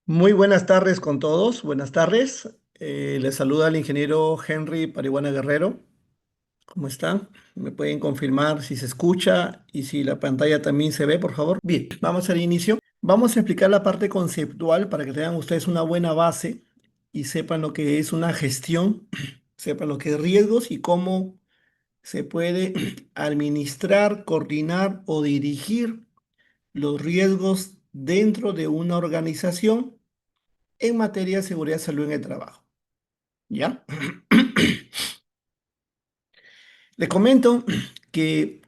Muy buenas tardes con todos. Buenas tardes. Les saluda el ingeniero Henry Parihuana Guerrero. ¿Cómo están? ¿Me pueden confirmar si se escucha y si la pantalla también se ve, por favor? Bien, vamos al inicio. Vamos a explicar la parte conceptual para que tengan ustedes una buena base y sepan lo que es una gestión, sepan lo que es riesgos y cómo se puede administrar, coordinar o dirigir los riesgos dentro de una organización en materia de seguridad y salud en el trabajo. ¿Ya? Le comento que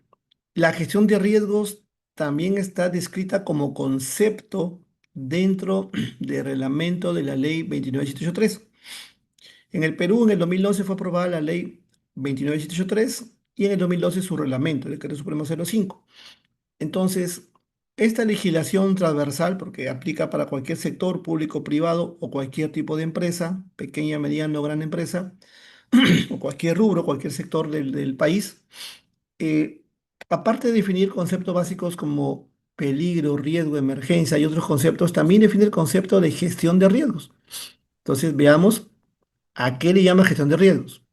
la gestión de riesgos también está descrita como concepto dentro del reglamento de la ley 29783. En el Perú, en el 2011 fue aprobada la ley 29783 y en el 2012 su reglamento, el Decreto Supremo 05. Entonces, esta legislación transversal, porque aplica para cualquier sector público, privado o cualquier tipo de empresa, pequeña, mediana o gran empresa, o cualquier rubro, cualquier sector del país, eh, aparte de definir conceptos básicos como peligro, riesgo, emergencia y otros conceptos, también define el concepto de gestión de riesgos. Entonces, veamos a qué le llama gestión de riesgos.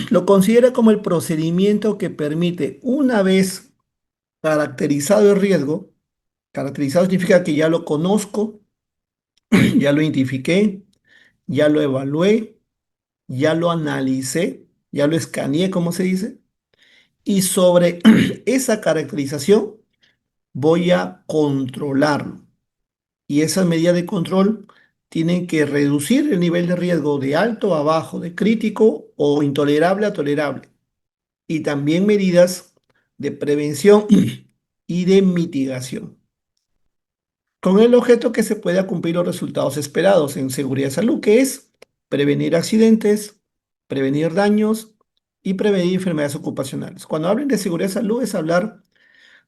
Lo considera como el procedimiento que permite, una vez caracterizado el riesgo, caracterizado significa que ya lo conozco, ya lo identifiqué, ya lo evalué, ya lo analicé, ya lo escaneé, como se dice, y sobre esa caracterización voy a controlarlo. Y esas medidas de control tienen que reducir el nivel de riesgo de alto a bajo, de crítico o intolerable a tolerable. Y también medidas de prevención y de mitigación, con el objeto que se pueda cumplir los resultados esperados en seguridad y salud, que es prevenir accidentes, prevenir daños y prevenir enfermedades ocupacionales. Cuando hablen de seguridad y salud es hablar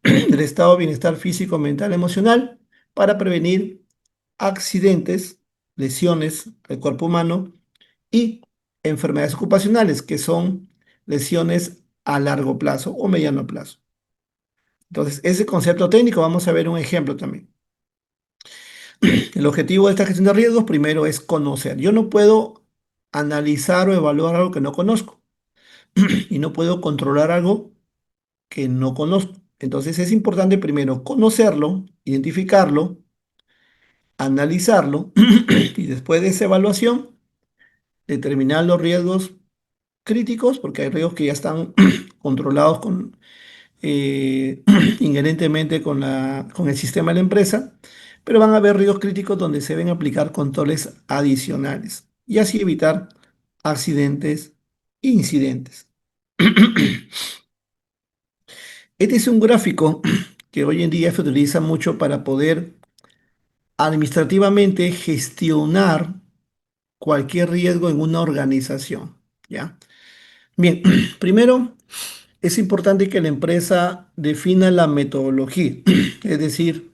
del estado de bienestar físico, mental, emocional, para prevenir accidentes, lesiones al cuerpo humano y enfermedades ocupacionales, que son lesiones a largo plazo o mediano plazo. Entonces, ese concepto técnico, vamos a ver un ejemplo también. El objetivo de esta gestión de riesgos primero es conocer. Yo no puedo analizar o evaluar algo que no conozco y no puedo controlar algo que no conozco. Entonces es importante primero conocerlo, identificarlo, analizarlo y después de esa evaluación determinar los riesgos críticos, porque hay riesgos que ya están controlados eh, inherentemente con el sistema de la empresa, pero van a haber riesgos críticos donde se deben aplicar controles adicionales y así evitar accidentes e incidentes. Este es un gráfico que hoy en día se utiliza mucho para poder administrativamente gestionar cualquier riesgo en una organización, ¿ya? Bien, primero es importante que la empresa defina la metodología, es decir,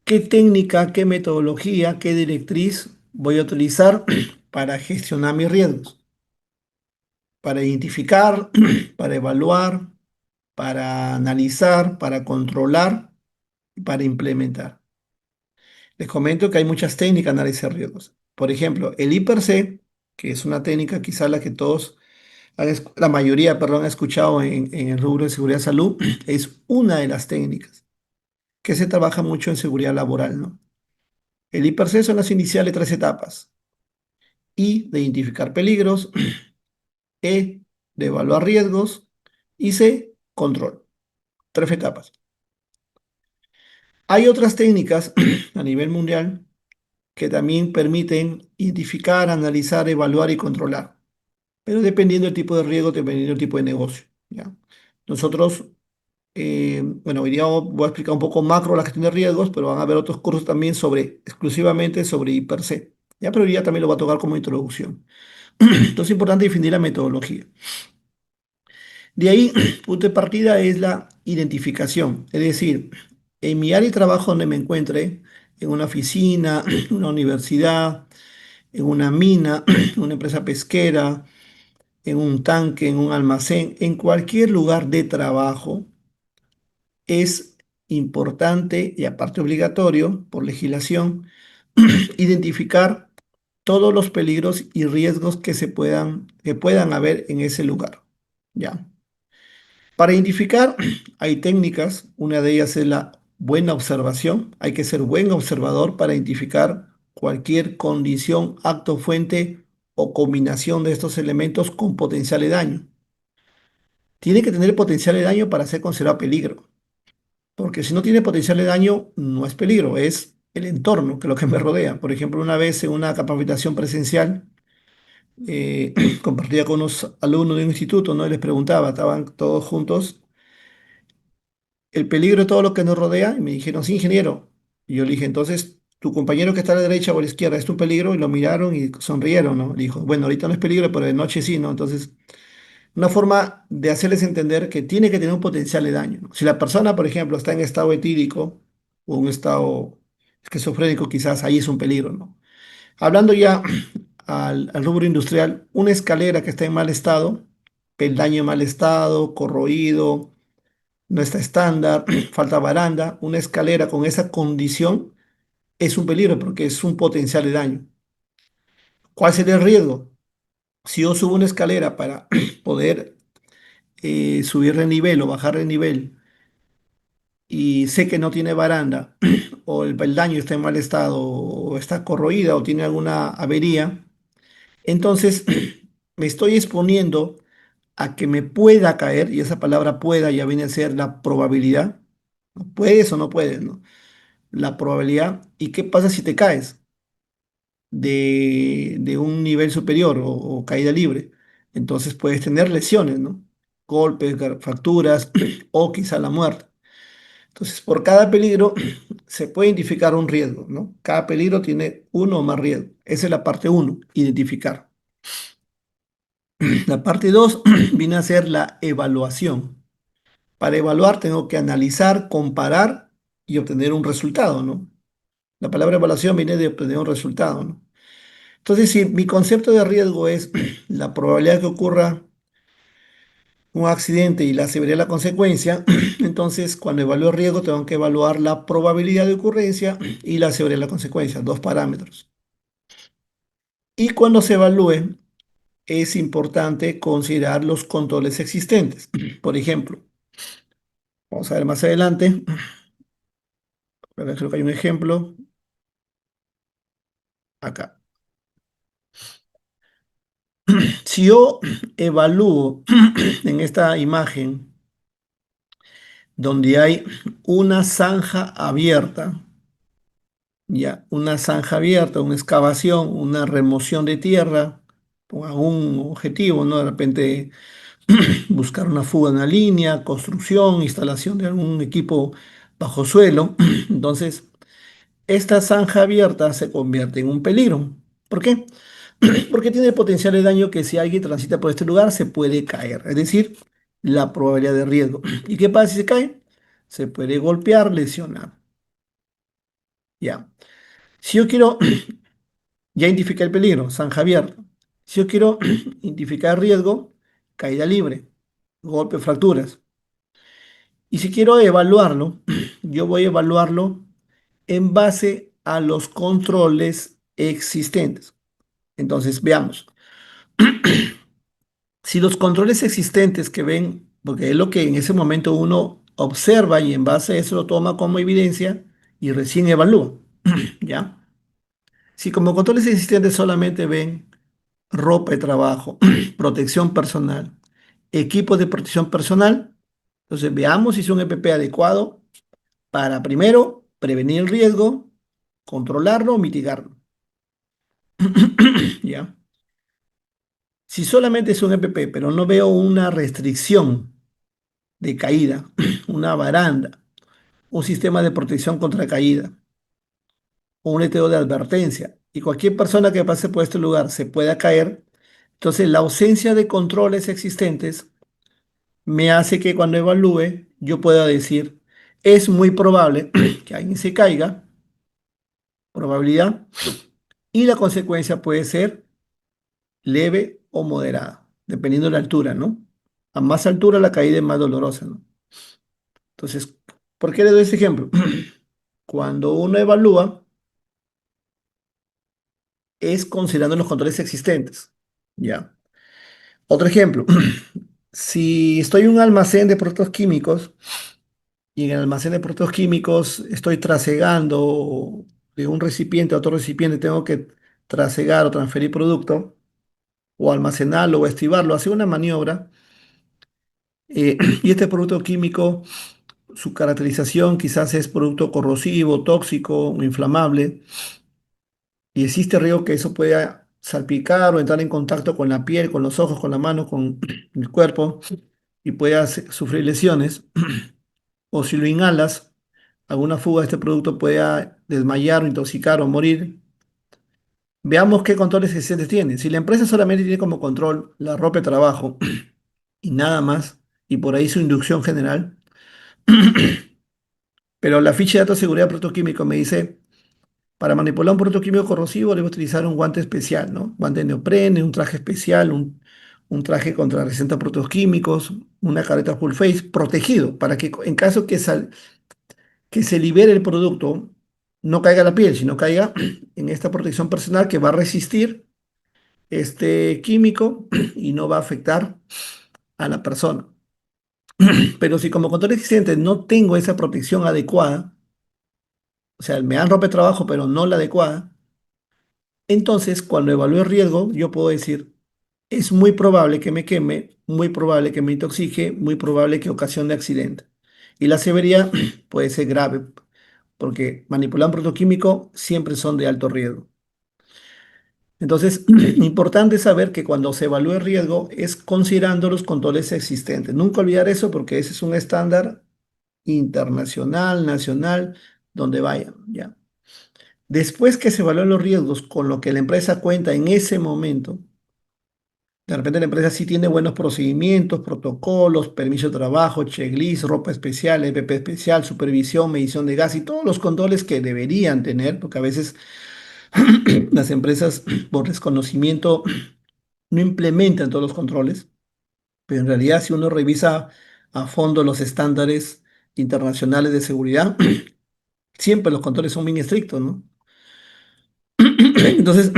qué técnica, qué metodología, qué directriz voy a utilizar para gestionar mis riesgos, para identificar, para evaluar, para analizar, para controlar y para implementar. Les comento que hay muchas técnicas de análisis de riesgos. Por ejemplo, el I+C, que es una técnica quizá la que todos, la mayoría, perdón, ha escuchado en el rubro de seguridad y salud, es una de las técnicas que se trabaja mucho en seguridad laboral, ¿no? El I+C son las iniciales tres etapas. I, de identificar peligros, E, de evaluar riesgos y C, control. Tres etapas. Hay otras técnicas a nivel mundial que también permiten identificar, analizar, evaluar y controlar, pero dependiendo del tipo de riesgo, dependiendo del tipo de negocio, ¿ya? Nosotros, bueno, hoy día voy a explicar un poco macro la gestión de riesgos, pero van a haber otros cursos también exclusivamente sobre I+C, ¿ya? Pero hoy día también lo voy a tocar como introducción. Entonces es importante definir la metodología. De ahí, punto de partida es la identificación, es decir, en mi área de trabajo donde me encuentre, en una oficina, en una universidad, en una mina, en una empresa pesquera, en un tanque, en un almacén, en cualquier lugar de trabajo, es importante y aparte obligatorio por legislación identificar todos los peligros y riesgos que puedan haber en ese lugar. ¿Ya? Para identificar hay técnicas, una de ellas es la buena observación. Hay que ser buen observador para identificar cualquier condición, acto, fuente o combinación de estos elementos con potencial de daño. Tiene que tener potencial de daño para ser considerado peligro, porque si no tiene potencial de daño, no es peligro, es el entorno, que es lo que me rodea. Por ejemplo, una vez en una capacitación presencial, compartía con unos alumnos de un instituto, ¿no? Y les preguntaba, estaban todos juntos, el peligro de todo lo que nos rodea, y me dijeron, sí, ingeniero. Y yo le dije, entonces, tu compañero que está a la derecha o a la izquierda, ¿es un peligro? Y lo miraron y sonrieron, ¿no? Dijo, bueno, ahorita no es peligro, pero de noche sí, ¿no? Entonces, una forma de hacerles entender que tiene que tener un potencial de daño, ¿no? Si la persona, por ejemplo, está en estado etílico o un estado esquizofrénico, quizás ahí es un peligro, ¿no? Hablando ya al rubro industrial, una escalera que está en mal estado, peldaño en mal estado, corroído, no está estándar, falta baranda, una escalera con esa condición es un peligro porque es un potencial de daño. ¿Cuál sería el riesgo? Si yo subo una escalera para poder subir de nivel o bajar de nivel y sé que no tiene baranda o el peldaño está en mal estado o está corroída o tiene alguna avería, entonces me estoy exponiendo a que me pueda caer, y esa palabra pueda ya viene a ser la probabilidad. ¿No? ¿Puedes o no puedes, no? La probabilidad. ¿Y qué pasa si te caes de un nivel superior o caída libre? Entonces puedes tener lesiones, ¿no? Golpes, fracturas o quizá la muerte. Entonces, por cada peligro se puede identificar un riesgo, ¿no? Cada peligro tiene uno o más riesgos. Esa es la parte uno, identificar. La parte dos viene a ser la evaluación. Para evaluar tengo que analizar, comparar y obtener un resultado, ¿no? La palabra evaluación viene de obtener un resultado, ¿no? Entonces, si mi concepto de riesgo es la probabilidad que ocurra un accidente y la severidad de la consecuencia, entonces cuando evalúo el riesgo tengo que evaluar la probabilidad de ocurrencia y la severidad de la consecuencia, dos parámetros. Y cuando se evalúe, es importante considerar los controles existentes. Por ejemplo, vamos a ver más adelante, creo que hay un ejemplo acá. Si yo evalúo en esta imagen donde hay una zanja abierta, ya, una zanja abierta, una excavación, una remoción de tierra, con algún objetivo, ¿no? De repente buscar una fuga en una línea, construcción, instalación de algún equipo bajo suelo. Entonces, esta zanja abierta se convierte en un peligro. ¿Por qué? Porque tiene el potencial de daño que si alguien transita por este lugar se puede caer, es decir, la probabilidad de riesgo. ¿Y qué pasa si se cae? Se puede golpear, lesionar. Ya. Si yo quiero, ya identificar el peligro, zanja abierta. Si yo quiero identificar riesgo, caída libre, golpe, fracturas. Y si quiero evaluarlo, yo voy a evaluarlo en base a los controles existentes. Entonces, veamos. Si los controles existentes que ven, porque es lo que en ese momento uno observa y en base a eso lo toma como evidencia y recién evalúa, ¿ya? Si como controles existentes solamente ven ropa de trabajo, protección personal, equipos de protección personal, entonces veamos si es un EPP adecuado para primero prevenir el riesgo, controlarlo o mitigarlo, ¿ya? Si solamente es un EPP, pero no veo una restricción de caída, una baranda, un sistema de protección contra caída, o un letrero de advertencia, y cualquier persona que pase por este lugar se pueda caer, entonces la ausencia de controles existentes me hace que cuando evalúe yo pueda decir, es muy probable que alguien se caiga, probabilidad, y la consecuencia puede ser leve o moderada, dependiendo de la altura, ¿no? A más altura la caída es más dolorosa, ¿no? Entonces, ¿por qué le doy este ejemplo? Cuando uno evalúa, es considerando los controles existentes. ¿Ya? Otro ejemplo, si estoy en un almacén de productos químicos y en el almacén de productos químicos estoy trasegando de un recipiente a otro recipiente, tengo que trasegar o transferir producto o almacenarlo o estibarlo, hacer una maniobra, y este producto químico, su caracterización quizás es producto corrosivo, tóxico o inflamable, y existe riesgo que eso pueda salpicar o entrar en contacto con la piel, con los ojos, con la mano, con el cuerpo y pueda sufrir lesiones. O si lo inhalas, alguna fuga de este producto pueda desmayar o intoxicar o morir. Veamos qué controles existentes tiene. Si la empresa solamente tiene como control la ropa de trabajo y nada más, y por ahí su inducción general, pero la ficha de datos de seguridad de producto químico me dice, para manipular un producto químico corrosivo debe utilizar un guante especial, ¿no? Guante de neoprene, un traje especial, un traje contra resistente a productos químicos, una careta full face, protegido, para que en caso que se libere el producto, no caiga a la piel, sino caiga en esta protección personal que va a resistir este químico y no va a afectar a la persona. Pero si como control existente no tengo esa protección adecuada, o sea, me dan ropa de trabajo, pero no la adecuada, entonces cuando evalúo el riesgo, yo puedo decir, es muy probable que me queme, muy probable que me intoxique, muy probable que ocasione accidente. Y la severidad puede ser grave, porque manipular un producto químico siempre son de alto riesgo. Entonces, importante saber que cuando se evalúa el riesgo es considerando los controles existentes. Nunca olvidar eso porque ese es un estándar internacional, nacional, donde vayan, ¿ya? Después que se evalúen los riesgos con lo que la empresa cuenta en ese momento, de repente la empresa sí tiene buenos procedimientos, protocolos, permiso de trabajo, checklist, ropa especial, EPP especial, supervisión, medición de gas y todos los controles que deberían tener, porque a veces las empresas por desconocimiento no implementan todos los controles, pero en realidad si uno revisa a fondo los estándares internacionales de seguridad, siempre los controles son bien estrictos, ¿no? Entonces,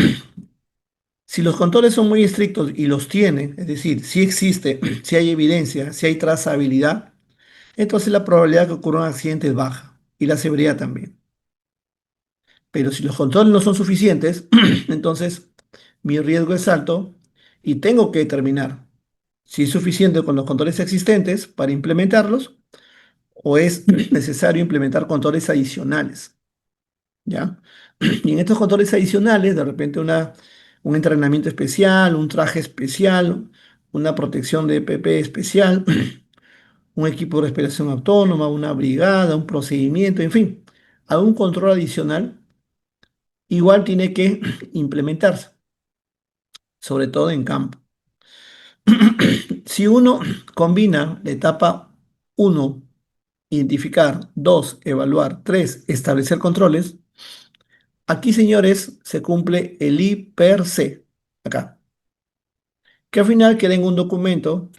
si los controles son muy estrictos y los tienen, es decir, si existe, si hay evidencia, si hay trazabilidad, entonces la probabilidad que ocurra un accidente es baja y la severidad también. Pero si los controles no son suficientes, entonces mi riesgo es alto y tengo que determinar si es suficiente con los controles existentes para implementarlos o es necesario implementar controles adicionales, ¿ya? Y en estos controles adicionales, de repente un entrenamiento especial, un traje especial, una protección de EPP especial, un equipo de respiración autónoma, una brigada, un procedimiento, en fin, algún control adicional igual tiene que implementarse, sobre todo en campo. Si uno combina la etapa uno, identificar, 2, evaluar, 3, establecer controles, aquí, señores, se cumple el I per C, acá, que al final queda en un documento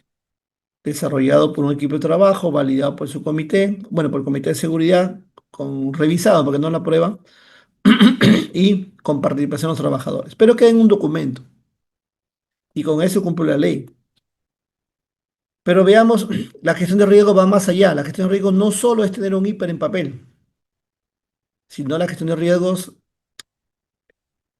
desarrollado por un equipo de trabajo, validado por su comité, bueno, por el comité de seguridad, revisado porque no la prueba, y con participación de los trabajadores. Pero queda en un documento y con eso cumple la ley. Pero veamos, la gestión de riesgo va más allá. La gestión de riesgo no solo es tener un hiper en papel, sino la gestión de riesgos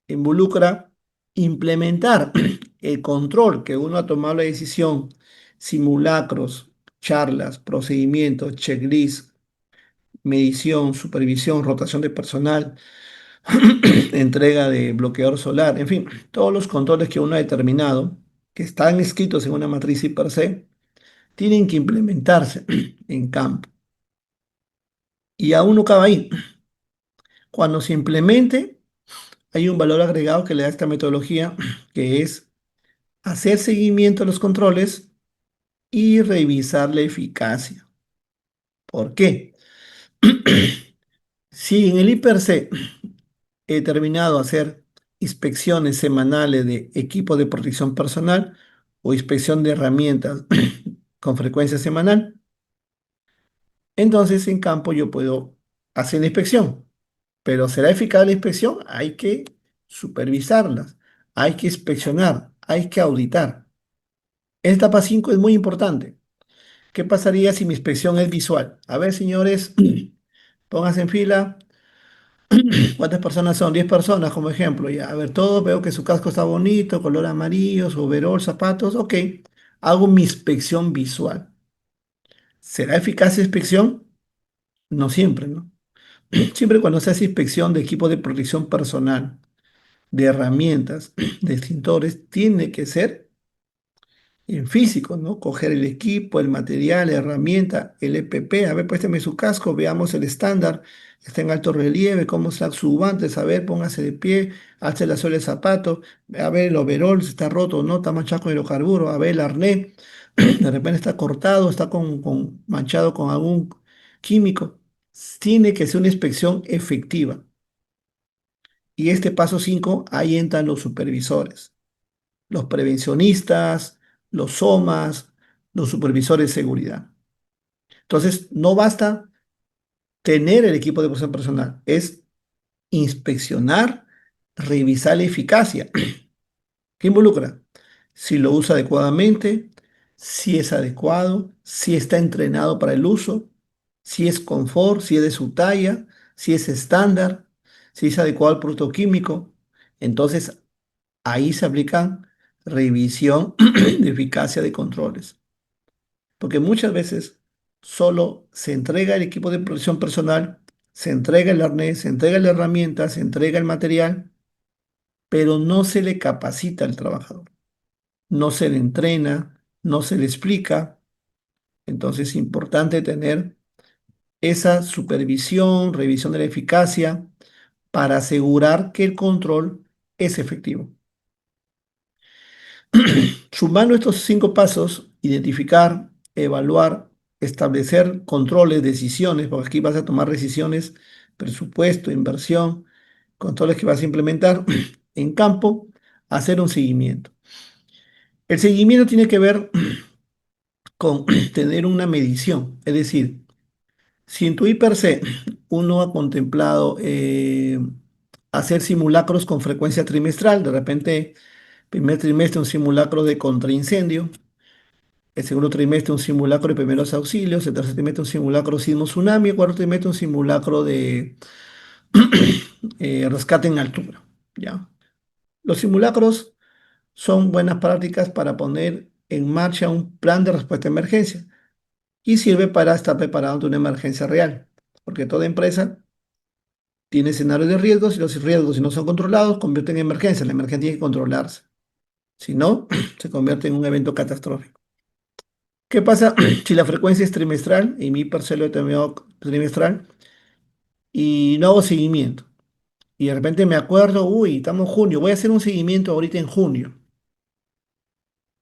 involucra implementar el control que uno ha tomado la decisión, simulacros, charlas, procedimientos, checklist, medición, supervisión, rotación de personal, entrega de bloqueador solar, en fin, todos los controles que uno ha determinado, que están escritos en una matriz I per C, tienen que implementarse en campo. Y aún no acaba ahí. Cuando se implemente, hay un valor agregado que le da esta metodología, que es hacer seguimiento a los controles y revisar la eficacia. ¿Por qué? Si en el IPRC he determinado hacer inspecciones semanales de equipos de protección personal o inspección de herramientas con frecuencia semanal, entonces en campo yo puedo hacer la inspección. Pero ¿será eficaz la inspección? Hay que supervisarlas, hay que inspeccionar, hay que auditar. Esta etapa 5 es muy importante. ¿Qué pasaría si mi inspección es visual? A ver, señores, pónganse en fila. ¿Cuántas personas son? 10 personas como ejemplo. Ya, a ver, todos veo que su casco está bonito, color amarillo, su overol, zapatos. Ok, hago mi inspección visual. ¿Será eficaz esa inspección? No siempre, ¿no? Siempre cuando se hace inspección de equipo de protección personal, de herramientas, de extintores, tiene que ser en físico, ¿no? Coger el equipo, el material, la herramienta, el EPP. A ver, présteme su casco, veamos el estándar. Está en alto relieve, cómo está su guantes. A ver, póngase de pie, alce la suela del zapato. A ver, el overol, si está roto o no, está manchado con hidrocarburo. A ver, el arnés, de repente está cortado, está manchado con algún químico. Tiene que ser una inspección efectiva. Y este paso 5 ahí entran los supervisores, los prevencionistas, los SOMAS, los supervisores de seguridad. Entonces, no basta tener el equipo de protección personal, es inspeccionar, revisar la eficacia. ¿Qué involucra? Si lo usa adecuadamente, si es adecuado, si está entrenado para el uso, si es confort, si es de su talla, si es estándar, si es adecuado al producto químico. Entonces, ahí se aplica revisión de eficacia de controles, porque muchas veces solo se entrega el equipo de protección personal, se entrega el arnés, se entrega la herramienta, se entrega el material, pero no se le capacita al trabajador, no se le entrena, no se le explica. Entonces es importante tener esa supervisión, revisión de la eficacia para asegurar que el control es efectivo. Sumando estos 5 pasos, identificar, evaluar, establecer controles, decisiones, porque aquí vas a tomar decisiones, presupuesto, inversión, controles que vas a implementar en campo, hacer un seguimiento. El seguimiento tiene que ver con tener una medición, es decir, si en tu IPRC uno ha contemplado hacer simulacros con frecuencia trimestral, de repente, primer trimestre un simulacro de contraincendio, el segundo trimestre un simulacro de primeros auxilios, el tercer trimestre un simulacro sismo tsunami, el cuarto trimestre un simulacro de rescate en altura, ¿ya? Los simulacros son buenas prácticas para poner en marcha un plan de respuesta a emergencia y sirve para estar preparado ante una emergencia real, porque toda empresa tiene escenarios de riesgos y los riesgos, si no son controlados, convierten en emergencia. La emergencia tiene que controlarse. Si no, se convierte en un evento catastrófico. ¿Qué pasa si la frecuencia es trimestral y mi parcelo determinado trimestral y no hago seguimiento? Y de repente me acuerdo, uy, estamos en junio, voy a hacer un seguimiento ahorita en junio.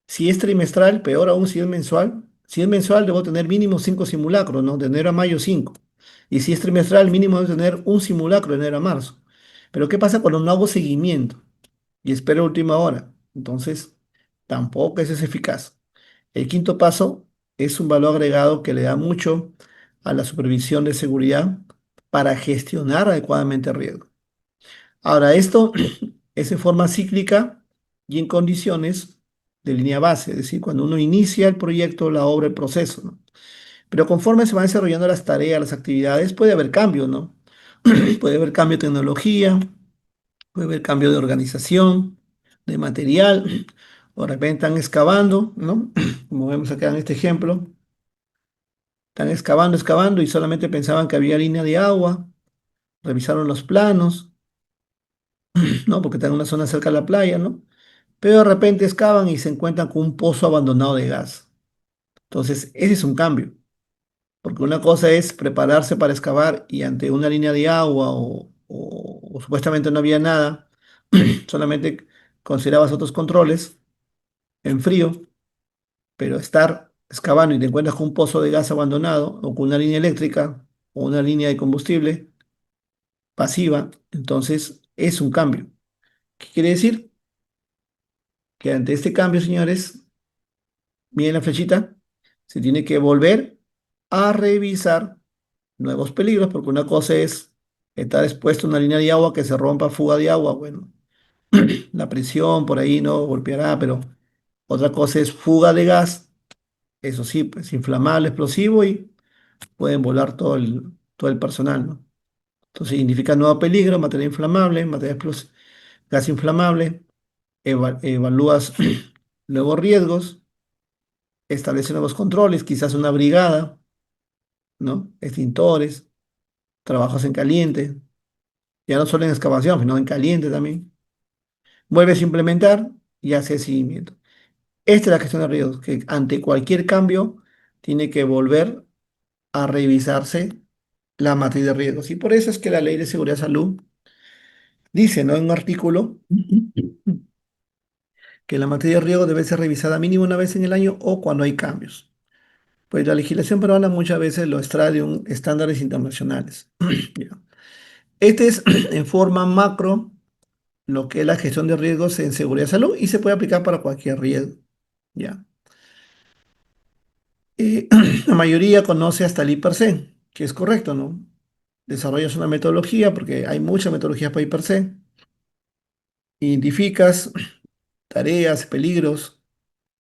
Si es trimestral, peor aún si es mensual. Si es mensual, debo tener mínimo 5 simulacros, ¿no? De enero a mayo 5. Y si es trimestral, mínimo debo tener un simulacro de enero a marzo. Pero ¿qué pasa cuando no hago seguimiento y espero última hora? Entonces, tampoco eso es eficaz. El quinto paso es un valor agregado que le da mucho a la supervisión de seguridad para gestionar adecuadamente el riesgo. Ahora, esto es en forma cíclica y en condiciones de línea base, es decir, cuando uno inicia el proyecto, la obra, el proceso, ¿no? Pero conforme se van desarrollando las tareas, las actividades, puede haber cambios, ¿no? Puede haber cambio de tecnología, puede haber cambio de organización, de material, o de repente están excavando, ¿no? Como vemos acá en este ejemplo, están excavando, excavando y solamente pensaban que había línea de agua, revisaron los planos, ¿no? Porque están en una zona cerca de la playa, ¿no? Pero de repente excavan y se encuentran con un pozo abandonado de gas. Entonces, ese es un cambio, porque una cosa es prepararse para excavar y ante una línea de agua o supuestamente no había nada, solamente considerabas otros controles en frío, pero estar excavando y te encuentras con un pozo de gas abandonado o con una línea eléctrica o una línea de combustible pasiva, entonces es un cambio. ¿Qué quiere decir? Que ante este cambio, señores, miren la flechita, se tiene que volver a revisar nuevos peligros, porque una cosa es estar expuesto a una línea de agua que se rompa, fuga de agua, bueno, La presión por ahí no golpeará, pero otra cosa es fuga de gas, eso sí, pues inflamable, explosivo y pueden volar todo el personal, ¿no? Entonces significa nuevo peligro, materia inflamable, gas inflamable, evalúas luego riesgos, estableces nuevos controles, quizás una brigada, ¿no? Extintores, trabajos en caliente, ya no solo en excavación, sino en caliente también. Vuelves a implementar y haces seguimiento. Esta es la gestión de riesgos, que ante cualquier cambio tiene que volver a revisarse la materia de riesgos. Y por eso es que la Ley de Seguridad de Salud dice, ¿no? En un artículo que la materia de riesgos debe ser revisada mínimo una vez en el año o cuando hay cambios. Pues la legislación peruana muchas veces lo extrae de estándares internacionales. Ya. Este es en forma macro lo que es la gestión de riesgos en seguridad de salud y se puede aplicar para cualquier riesgo. ¿Ya? Eh, la mayoría conoce hasta el I+C, que es correcto, ¿no? Desarrollas una metodología, porque hay muchas metodologías para I+C, identificas tareas, peligros,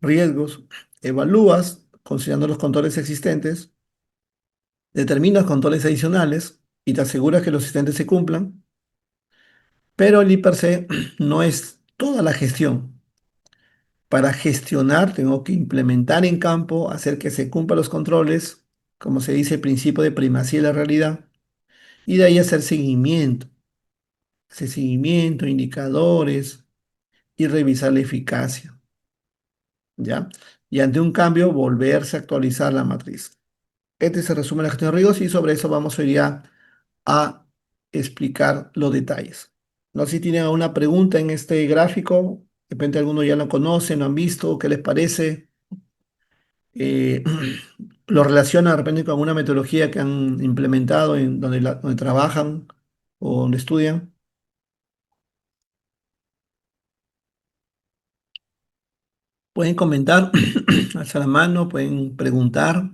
riesgos, evalúas considerando los controles existentes, determinas controles adicionales y te aseguras que los existentes se cumplan, pero el I+C no es toda la gestión. Para gestionar tengo que implementar en campo, hacer que se cumplan los controles, como se dice, el principio de primacía de la realidad, y de ahí hacer seguimiento, indicadores y revisar la eficacia, ¿ya? Y ante un cambio, volverse a actualizar la matriz. Este se resume la gestión de riesgos y sobre eso vamos hoy día a explicar los detalles. No sé si tienen alguna pregunta en este gráfico, de repente algunos ya lo conocen, lo han visto, ¿qué les parece? Eh, lo relacionan de repente con alguna metodología que han implementado en donde, donde trabajan o donde estudian. Pueden comentar, alzar la mano, pueden preguntar.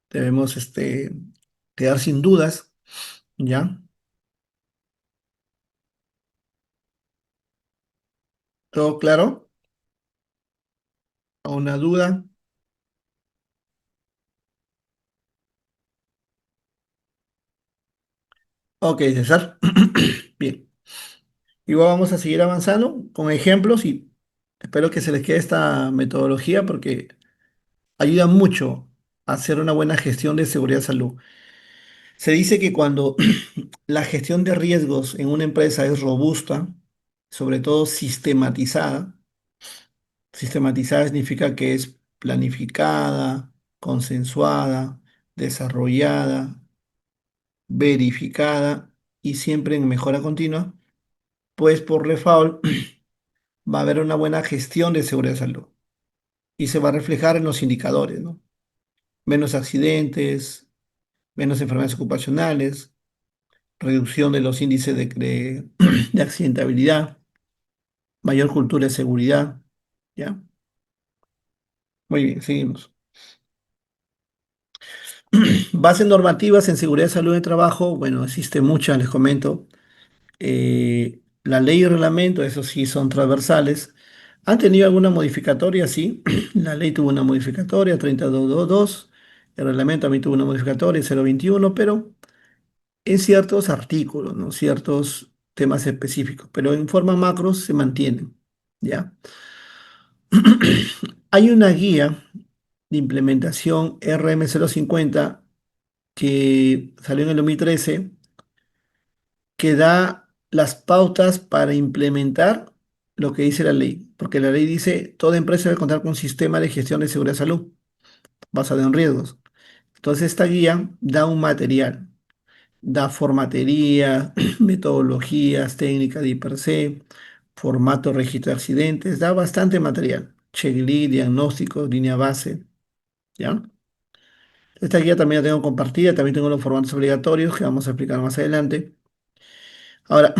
Debemos quedar sin dudas, ¿ya? ¿Todo claro? ¿O una duda? Ok, César. Bien. Igual vamos a seguir avanzando con ejemplos y espero que se les quede esta metodología porque ayuda mucho a hacer una buena gestión de seguridad y salud. Se dice que cuando la gestión de riesgos en una empresa es robusta, sobre todo sistematizada significa que es planificada, consensuada, desarrollada, verificada y siempre en mejora continua, pues por default va a haber una buena gestión de seguridad de salud y se va a reflejar en los indicadores, ¿no? Menos accidentes, menos enfermedades ocupacionales, reducción de los índices de accidentabilidad, mayor cultura de seguridad, ¿ya? Muy bien, seguimos. Bases normativas en seguridad y salud de trabajo, bueno, existe muchas, les comento. La ley y reglamento, eso sí, son transversales. ¿Han tenido alguna modificatoria? Sí. La ley tuvo una modificatoria, 30222. El reglamento también tuvo una modificatoria, 021, pero en ciertos artículos, ¿no? Ciertos temas específicos, pero en forma macro se mantienen, ¿ya? Hay una guía de implementación RM50 que salió en el 2013 que da las pautas para implementar lo que dice la ley, porque la ley dice, toda empresa debe contar con un sistema de gestión de seguridad de salud basado en riesgos. Entonces esta guía da un material, da formatería, metodologías, técnicas de I+C, formato registro de accidentes, da bastante material, checklist, diagnósticos, línea base, ¿ya? Esta guía también la tengo compartida, también tengo los formatos obligatorios que vamos a explicar más adelante. Ahora,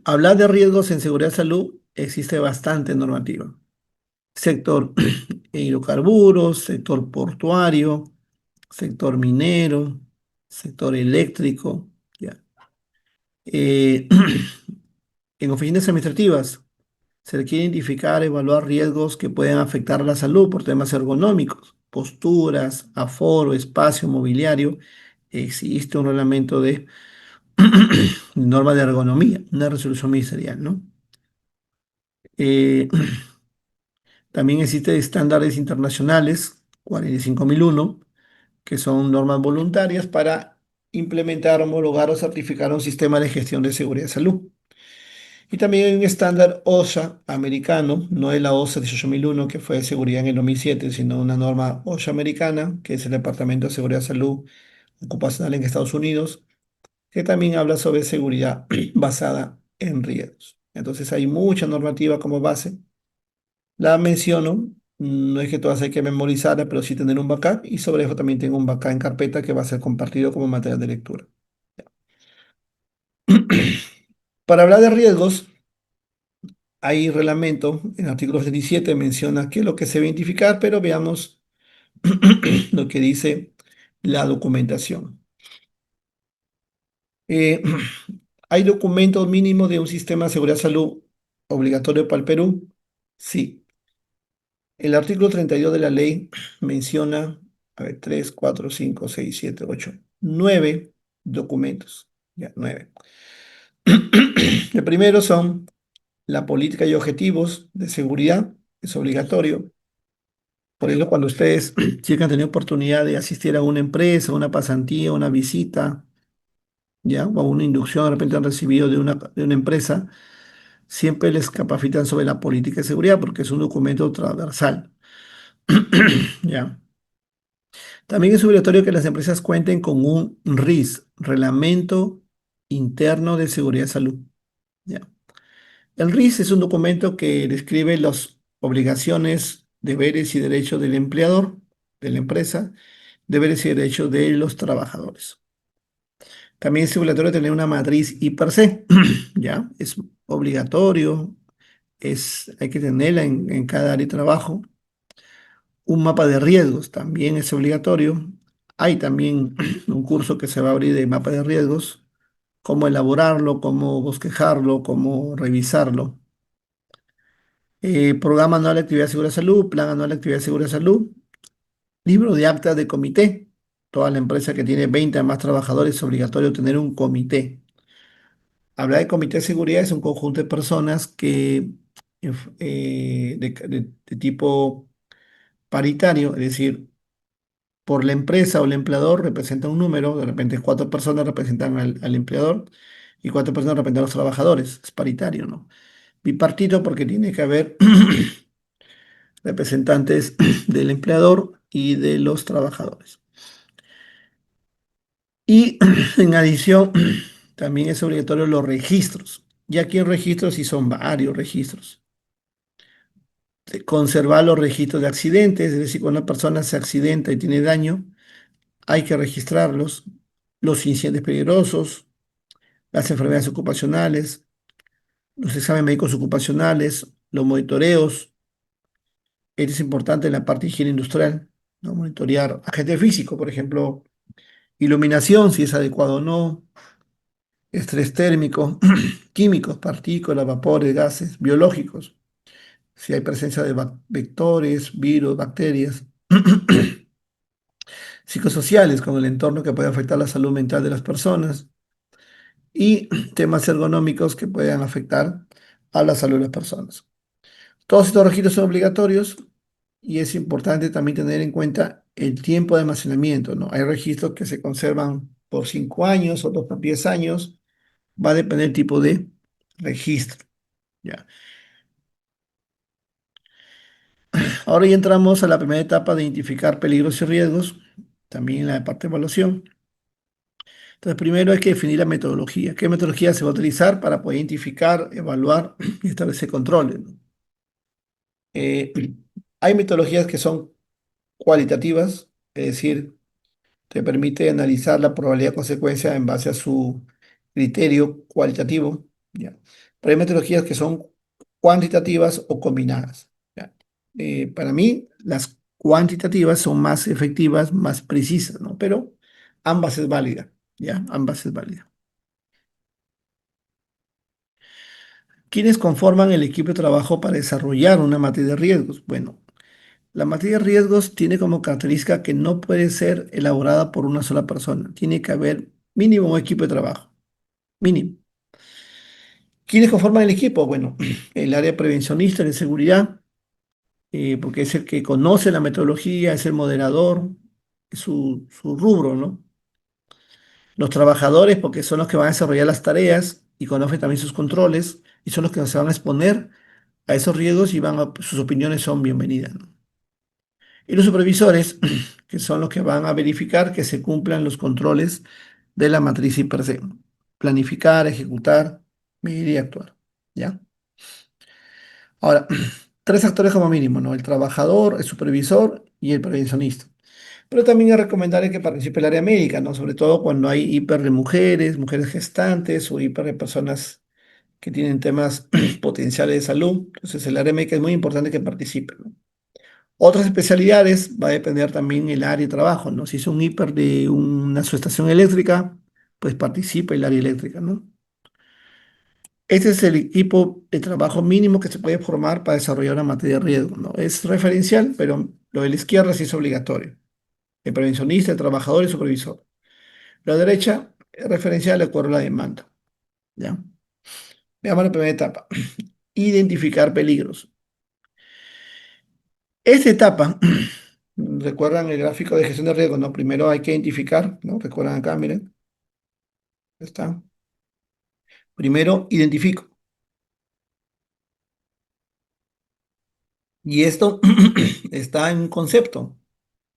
hablar de riesgos en seguridad de salud, existe bastante normativa. Sector hidrocarburos, sector portuario, sector minero, sector eléctrico, ¿ya? Eh, En oficinas administrativas se requiere identificar, evaluar riesgos que pueden afectar a la salud por temas ergonómicos, posturas, aforo, espacio, mobiliario. Existe un reglamento de norma de ergonomía, una resolución ministerial, ¿no? Eh, También existen estándares internacionales, 45001, que son normas voluntarias para implementar, homologar o certificar un sistema de gestión de seguridad de salud. Y también hay un estándar OSHA americano, no es la OSHA 18001 que fue de seguridad en el 2007, sino una norma OSHA americana, que es el Departamento de Seguridad de Salud Ocupacional en Estados Unidos, que también habla sobre seguridad basada en riesgos. Entonces hay mucha normativa como base. La menciono, no es que todas hay que memorizarla, pero sí tener un backup y sobre eso también tengo un backup en carpeta que va a ser compartido como material de lectura. Para hablar de riesgos, hay reglamento, en el artículo 77 menciona qué es lo que se va a identificar, pero veamos lo que dice la documentación. Eh, ¿Hay documentos mínimos de un sistema de seguridad de salud obligatorio para el Perú? Sí. El artículo 32 de la ley menciona, a ver, 3, 4, 5, 6, 7, 8, 9 documentos. Ya, 9. El primero son la política y objetivos de seguridad, es obligatorio. Por eso, cuando ustedes sí que han tenido oportunidad de asistir a una empresa, una pasantía, una visita, ¿ya? O a una inducción, de repente han recibido de una empresa, siempre les capacitan sobre la política de seguridad porque es un documento transversal, ¿ya? También es obligatorio que las empresas cuenten con un RIS, Reglamento Interno de Seguridad y Salud, ¿ya? El RIS es un documento que describe las obligaciones, deberes y derechos del empleador, de la empresa, deberes y derechos de los trabajadores. También es obligatorio tener una matriz I+C, ¿ya? Es obligatorio, hay que tenerla en cada área de trabajo. Un mapa de riesgos también es obligatorio. Hay también un curso que se va a abrir de mapa de riesgos, cómo elaborarlo, cómo bosquejarlo, cómo revisarlo. Programa anual de actividad de seguridad de salud, plan anual de actividad de seguridad de salud, libro de actas de comité. Toda la empresa que tiene 20 o más trabajadores es obligatorio tener un comité. Hablar de comité de seguridad es un conjunto de personas que de tipo paritario, es decir, por la empresa o el empleador representa un número, de repente 4 personas representan al empleador y 4 personas representan a los trabajadores, es paritario, ¿no? Bipartito porque tiene que haber representantes del empleador y de los trabajadores. Y en adición, también es obligatorio los registros. Y aquí en registros sí son varios registros. Conservar los registros de accidentes, es decir, cuando una persona se accidenta y tiene daño, hay que registrarlos. Los incidentes peligrosos, las enfermedades ocupacionales, los exámenes médicos ocupacionales, los monitoreos. Esto es importante en la parte de higiene industrial, ¿no? Monitorear agente físico, por ejemplo, iluminación, si es adecuado o no, estrés térmico, químicos, partículas, vapores, gases, biológicos, si hay presencia de vectores, virus, bacterias, psicosociales, con el entorno que puede afectar la salud mental de las personas, y temas ergonómicos que puedan afectar a la salud de las personas. Todos estos registros son obligatorios y es importante también tener en cuenta el tiempo de almacenamiento, ¿no? Hay registros que se conservan por 5 años, otros por 10 años, va a depender del tipo de registro, ¿ya? Ahora ya entramos a la primera etapa de identificar peligros y riesgos, también en la parte de evaluación. Entonces, primero hay que definir la metodología. ¿Qué metodología se va a utilizar para poder identificar, evaluar y establecer controles, ¿no? Eh, Hay metodologías que son cualitativas, es decir, te permite analizar la probabilidad de consecuencia en base a su criterio cualitativo, ¿ya? Pero hay metodologías que son cuantitativas o combinadas, ¿ya? Para mí, las cuantitativas son más efectivas, más precisas, ¿no? Pero ambas es válida, ¿ya? Ambas es válida. ¿Quiénes conforman el equipo de trabajo para desarrollar una matriz de riesgos? Bueno, la matriz de riesgos tiene como característica que no puede ser elaborada por una sola persona. Tiene que haber mínimo un equipo de trabajo. Mínimo. ¿Quiénes conforman el equipo? Bueno, el área prevencionista de seguridad, porque es el que conoce la metodología, es el moderador, es su rubro, ¿no? Los trabajadores, porque son los que van a desarrollar las tareas y conocen también sus controles y son los que se van a exponer a esos riesgos y sus opiniones son bienvenidas, ¿no? Y los supervisores, que son los que van a verificar que se cumplan los controles de la matriz y per se. Planificar, ejecutar, medir y actuar. ¿Ya? Ahora, tres actores como mínimo, ¿no? El trabajador, el supervisor y el prevencionista. Pero también es recomendable que participe el área médica, ¿no? Sobre todo cuando hay hiper de mujeres, mujeres gestantes o hiper de personas que tienen temas potenciales de salud. Entonces, el área médica es muy importante que participe, ¿no? Otras especialidades va a depender también el área de trabajo, ¿no? Si es un hiper de una subestación eléctrica, pues participa el área eléctrica, ¿no? Este es el equipo de trabajo mínimo que se puede formar para desarrollar una materia de riesgo, ¿no? Es referencial, pero lo de la izquierda sí es obligatorio. El prevencionista, el trabajador y el supervisor. La derecha es referencial de acuerdo a la demanda, ¿ya? Veamos la primera etapa. Identificar peligros. Esta etapa, recuerdan el gráfico de gestión de riesgo, ¿no? Primero hay que identificar, ¿no? Recuerdan acá, miren, está. Primero identifico. Y esto está en un concepto,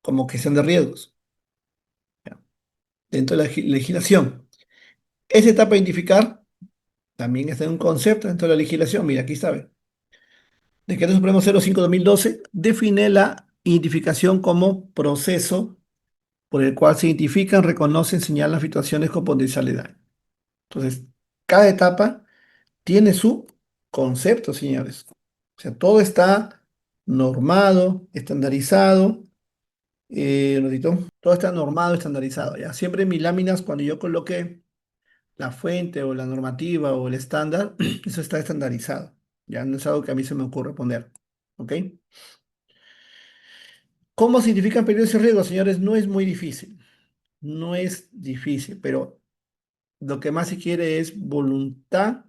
como gestión de riesgos, ¿ya? Dentro de la legislación. Esta etapa de identificar también está en un concepto dentro de la legislación. Mira, aquí está, ve. Decreto Supremo 05/2012 define la identificación como proceso por el cual se identifican, reconocen, señalan situaciones con potencial de daño. Entonces, cada etapa tiene su concepto, señores. O sea, todo está normado, estandarizado, un ratito, todo está normado, estandarizado, ¿ya? Siempre en mis láminas, cuando yo coloque la fuente o la normativa o el estándar, eso está estandarizado, ¿ya? No es algo que a mí se me ocurre poner, ¿ok? ¿Cómo se identifican periodos de riesgo, señores? No es muy difícil, no es difícil, pero lo que más se quiere es voluntad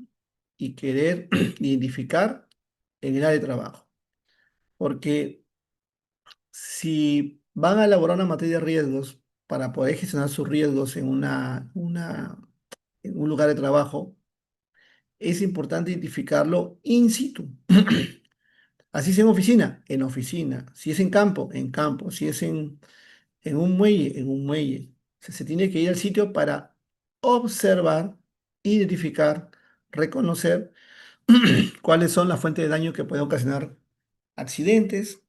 y querer identificar en el área de trabajo. Porque si van a elaborar una materia de riesgos para poder gestionar sus riesgos en en un lugar de trabajo, es importante identificarlo in situ. Así es en oficina. Si es en campo, en campo. Si es en un muelle, en un muelle. O sea, se tiene que ir al sitio para observar, identificar, reconocer cuáles son las fuentes de daño que pueden ocasionar accidentes,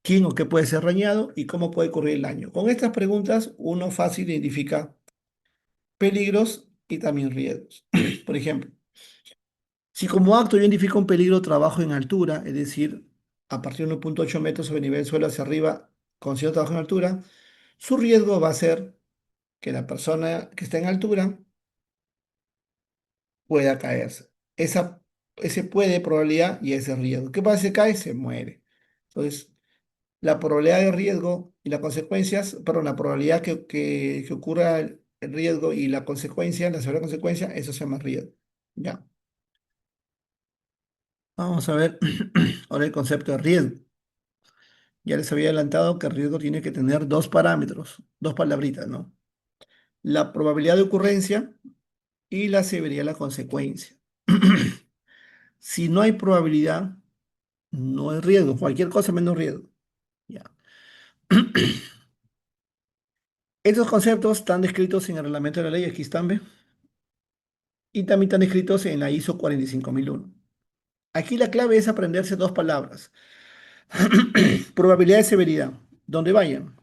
quién o qué puede ser dañado y cómo puede ocurrir el daño. Con estas preguntas uno fácil identifica peligros y también riesgos. Por ejemplo, si como acto yo identifico un peligro trabajo en altura, es decir, a partir de 1,8 metros sobre el nivel del suelo hacia arriba, considero trabajo en altura, su riesgo va a ser que la persona que está en altura pueda caerse. Ese puede probabilidad y ese riesgo. ¿Qué pasa si se cae? Se muere. Entonces, la probabilidad de riesgo y las consecuencias, perdón, la probabilidad que ocurra el riesgo y la consecuencia, la severa consecuencia, eso se llama riesgo. Ya. Vamos a ver ahora el concepto de riesgo. Ya les había adelantado que el riesgo tiene que tener dos parámetros, dos palabritas, ¿no? La probabilidad de ocurrencia y la severidad de la consecuencia. Si no hay probabilidad, no hay riesgo, cualquier cosa menos riesgo. Ya. Estos conceptos están descritos en el reglamento de la ley, aquí están, ¿ve? Y también están escritos en la ISO 45001. Aquí la clave es aprenderse dos palabras. Probabilidad de severidad. Donde vayan.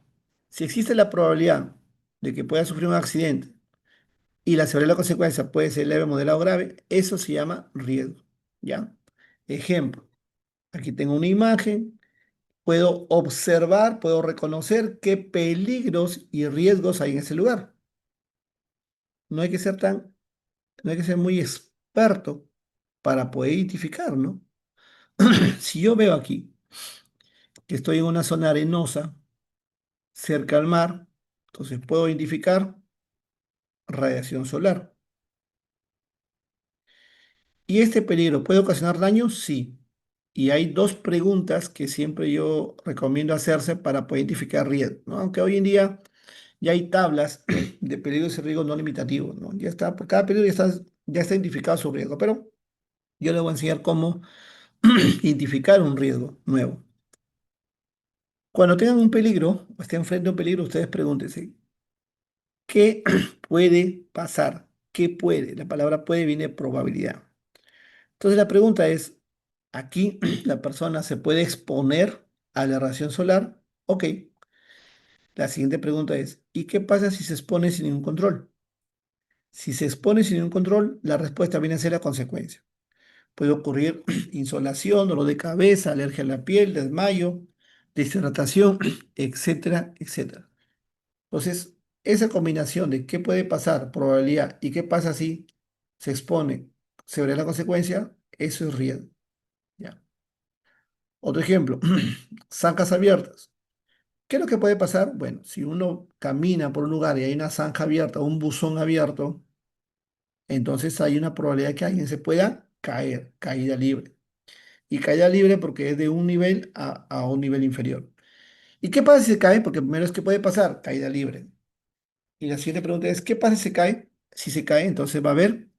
Si existe la probabilidad de que pueda sufrir un accidente y la severidad de la consecuencia puede ser leve, moderado o grave, eso se llama riesgo. ¿Ya? Ejemplo. Aquí tengo una imagen. Puedo observar, puedo reconocer qué peligros y riesgos hay en ese lugar. No hay que ser no hay que ser muy experto para poder identificar, ¿no? Si yo veo aquí que estoy en una zona arenosa, cerca al mar, entonces puedo identificar radiación solar. ¿Y este peligro puede ocasionar daño? Sí. Y hay dos preguntas que siempre yo recomiendo hacerse para poder identificar riesgo, ¿no? Aunque hoy en día ya hay tablas de peligros y riesgos no limitativos, ¿no? Ya está, por cada peligro ya está identificado su riesgo, pero yo les voy a enseñar cómo identificar un riesgo nuevo. Cuando tengan un peligro o estén frente a un peligro, ustedes pregúntense, ¿qué puede pasar? ¿Qué puede? La palabra puede viene de probabilidad. Entonces la pregunta es, ¿aquí la persona se puede exponer a la radiación solar? Ok. La siguiente pregunta es, ¿y qué pasa si se expone sin ningún control? Si se expone sin ningún control, la respuesta viene a ser la consecuencia. Puede ocurrir insolación, dolor de cabeza, alergia a la piel, desmayo, deshidratación, etcétera, etcétera. Entonces, esa combinación de qué puede pasar, probabilidad, y qué pasa si se expone, se verá la consecuencia, eso es riesgo. ¿Ya? Otro ejemplo, zancas abiertas. ¿Qué es lo que puede pasar? Bueno, si uno camina por un lugar y hay una zanja abierta o un buzón abierto, entonces hay una probabilidad de que alguien se pueda caer, caída libre. Y caída libre porque es de un nivel a un nivel inferior. ¿Y qué pasa si se cae? Porque primero es que puede pasar, caída libre. Y la siguiente pregunta es, ¿qué pasa si se cae? Si se cae, entonces va a haber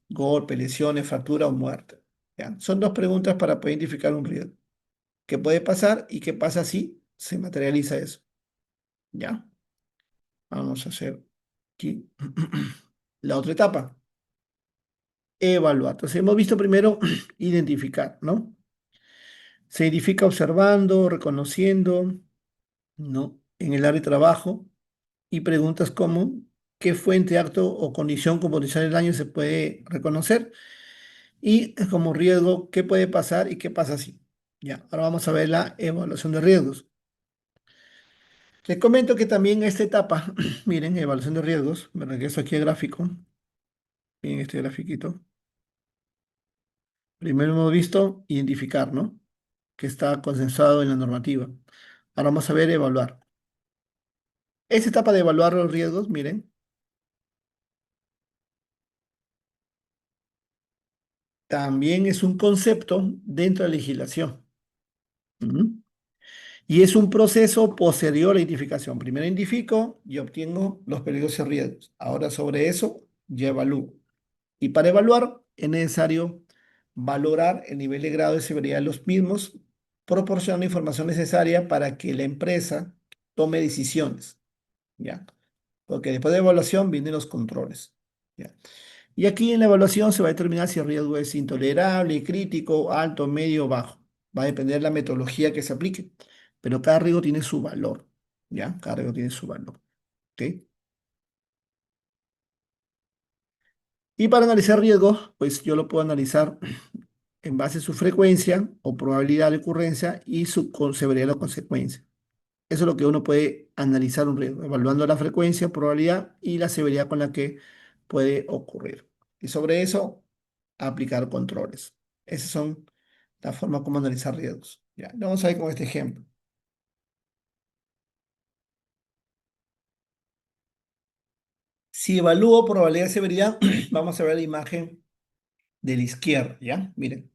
golpe, lesiones, fractura o muerte. ¿Ya? Son dos preguntas para poder identificar un riesgo. ¿Qué puede pasar y qué pasa si se materializa eso? ¿Ya? Vamos a hacer aquí la otra etapa, evaluar. Entonces hemos visto primero identificar, ¿no? Se identifica observando, reconociendo, ¿no? En el área de trabajo y preguntas como qué fuente, acto o condición con potencial de daño se puede reconocer y como riesgo, qué puede pasar y qué pasa si. Ya, ahora vamos a ver la evaluación de riesgos. Les comento que también esta etapa, miren, evaluación de riesgos, me regreso aquí al gráfico, miren este grafiquito. Primero hemos visto identificar, ¿no? Que está consensuado en la normativa. Ahora vamos a ver evaluar. Esta etapa de evaluar los riesgos, miren, también es un concepto dentro de la legislación. Ujú. Y es un proceso posterior a la identificación. Primero identifico y obtengo los peligros y riesgos. Ahora sobre eso ya evalúo. Y para evaluar es necesario valorar el nivel de grado de severidad de los mismos, proporcionando información necesaria para que la empresa tome decisiones. ¿Ya? Porque después de evaluación vienen los controles. ¿Ya? Y aquí en la evaluación se va a determinar si el riesgo es intolerable, crítico, alto, medio o bajo. Va a depender de la metodología que se aplique. Pero cada riesgo tiene su valor. ¿Ya? Cada riesgo tiene su valor. ¿Ok? Y para analizar riesgos, pues yo lo puedo analizar en base a su frecuencia o probabilidad de ocurrencia y su severidad o consecuencia. Eso es lo que uno puede analizar un riesgo, evaluando la frecuencia, probabilidad y la severidad con la que puede ocurrir. Y sobre eso, aplicar controles. Esas son las formas como analizar riesgos. Ya, vamos a ver con este ejemplo. Si evalúo probabilidad y severidad, vamos a ver la imagen de la izquierda, ¿ya? Miren.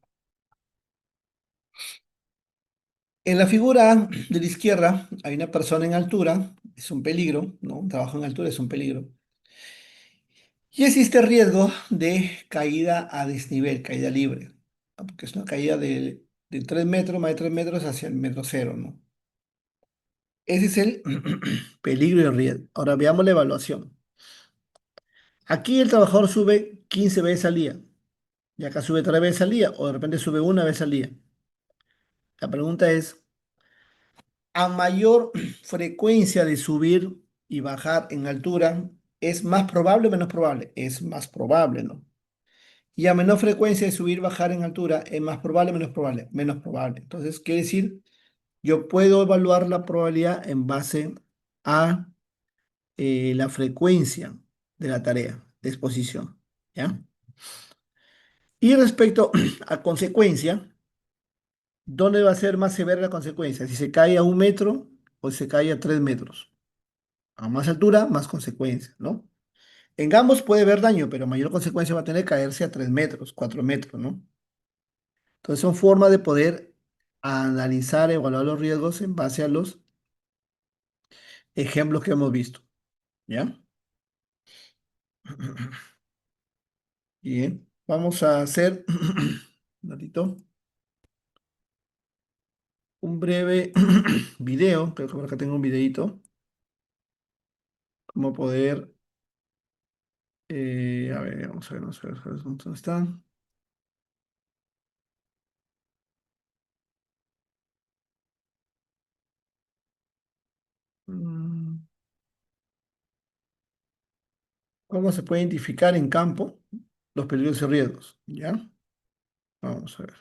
En la figura de la izquierda hay una persona en altura, es un peligro, ¿no? Un trabajo en altura es un peligro. Y existe riesgo de caída a desnivel, caída libre, ¿no? Porque es una caída de 3 metros, más de 3 metros hacia el metro cero, ¿no? Ese es el peligro y el riesgo. Ahora veamos la evaluación. Aquí el trabajador sube 15 veces al día, y acá sube 3 veces al día, o de repente sube una vez al día. La pregunta es, ¿a mayor frecuencia de subir y bajar en altura, es más probable o menos probable? Es más probable, ¿no? Y a menor frecuencia de subir, bajar en altura, ¿es más probable o menos probable? Menos probable. Entonces, quiere decir, yo puedo evaluar la probabilidad en base a la frecuencia de la tarea de exposición. ¿Ya? Y respecto a consecuencia, ¿dónde va a ser más severa la consecuencia? Si se cae a 1 metro o si se cae a 3 metros. A más altura, más consecuencia, ¿no? En ambos puede haber daño, pero mayor consecuencia va a tener caerse a 3 metros, 4 metros, ¿no? Entonces son formas de poder analizar, evaluar los riesgos en base a los ejemplos que hemos visto, ¿ya? Bien, vamos a hacer un ratito, un breve video, creo que por acá tengo un videito, cómo poder, a ver, vamos a ver, ¿dónde está? Mm, ¿Cómo se puede identificar en campo los peligros y riesgos? ¿Ya? Vamos a ver.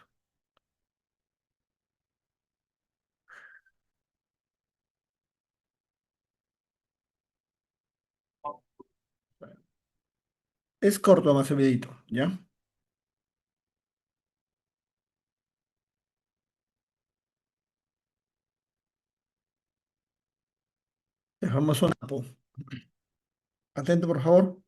Es corto más el videito, ¿ya? Dejamos un apo. Atento, por favor.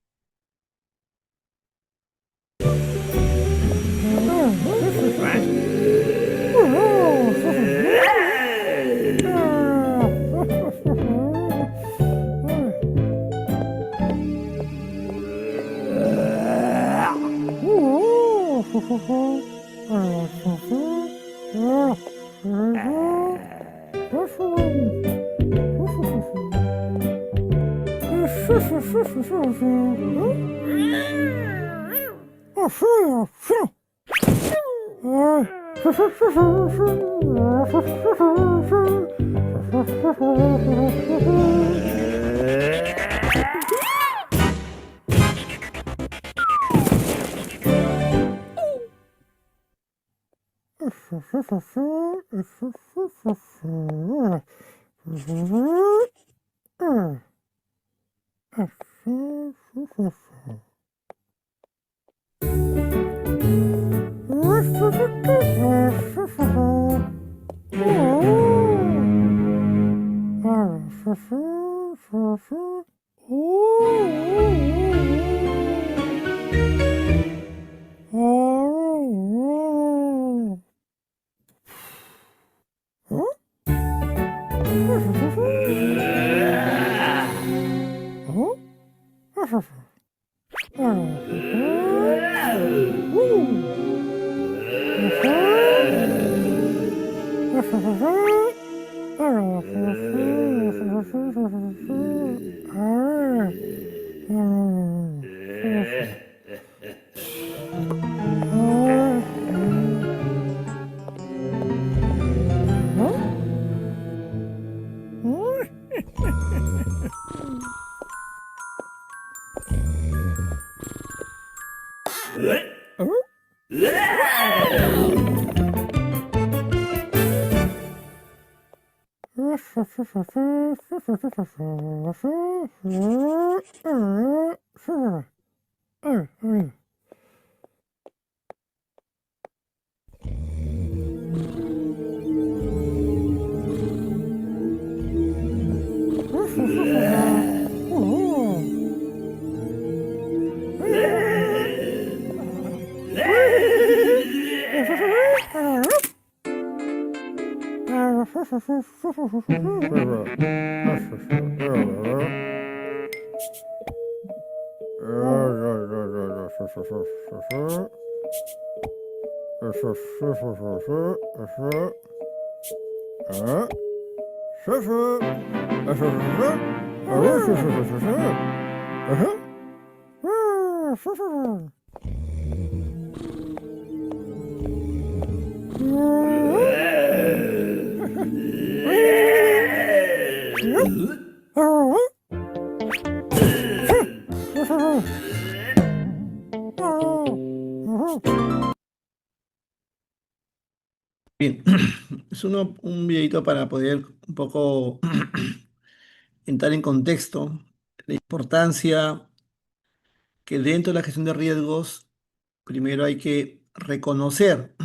Bien, es un videito para poder un poco entrar en contexto la importancia que dentro de la gestión de riesgos Primero hay que reconocer,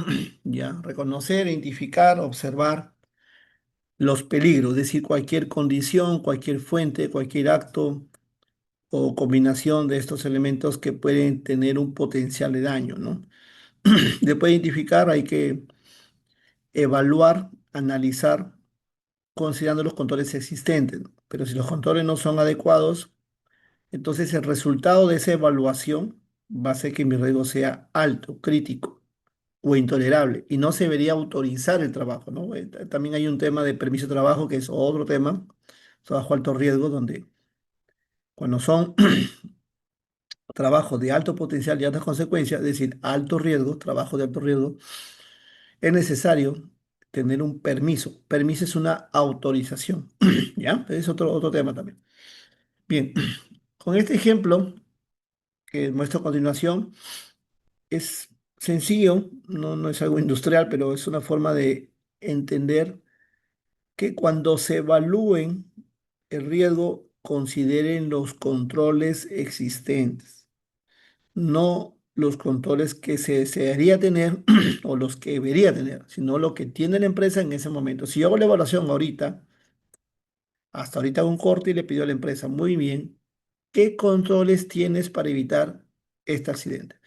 ya, reconocer, identificar, observar los peligros, es decir, cualquier condición, cualquier fuente, cualquier acto o combinación de estos elementos que pueden tener un potencial de daño, ¿no? Después de identificar, hay que evaluar, analizar, considerando los controles existentes, ¿no? Pero si los controles no son adecuados, entonces el resultado de esa evaluación va a ser que mi riesgo sea alto, crítico o intolerable y no se debería autorizar el trabajo, ¿no? También hay un tema de permiso de trabajo que es otro tema, trabajo alto riesgo, donde cuando son trabajos de alto potencial y altas consecuencias, es decir, alto riesgo, trabajo de alto riesgo, es necesario tener un permiso. Permiso es una autorización, ¿ya? Es otro tema también. Bien, con este ejemplo que muestro a continuación, es sencillo, no es algo industrial, pero es una forma de entender que cuando se evalúen el riesgo, consideren los controles existentes, no los controles que se desearía tener o los que debería tener, sino lo que tiene la empresa en ese momento. Si yo hago la evaluación ahorita, hasta ahorita hago un corte y le pido a la empresa, muy bien, ¿qué controles tienes para evitar este accidente?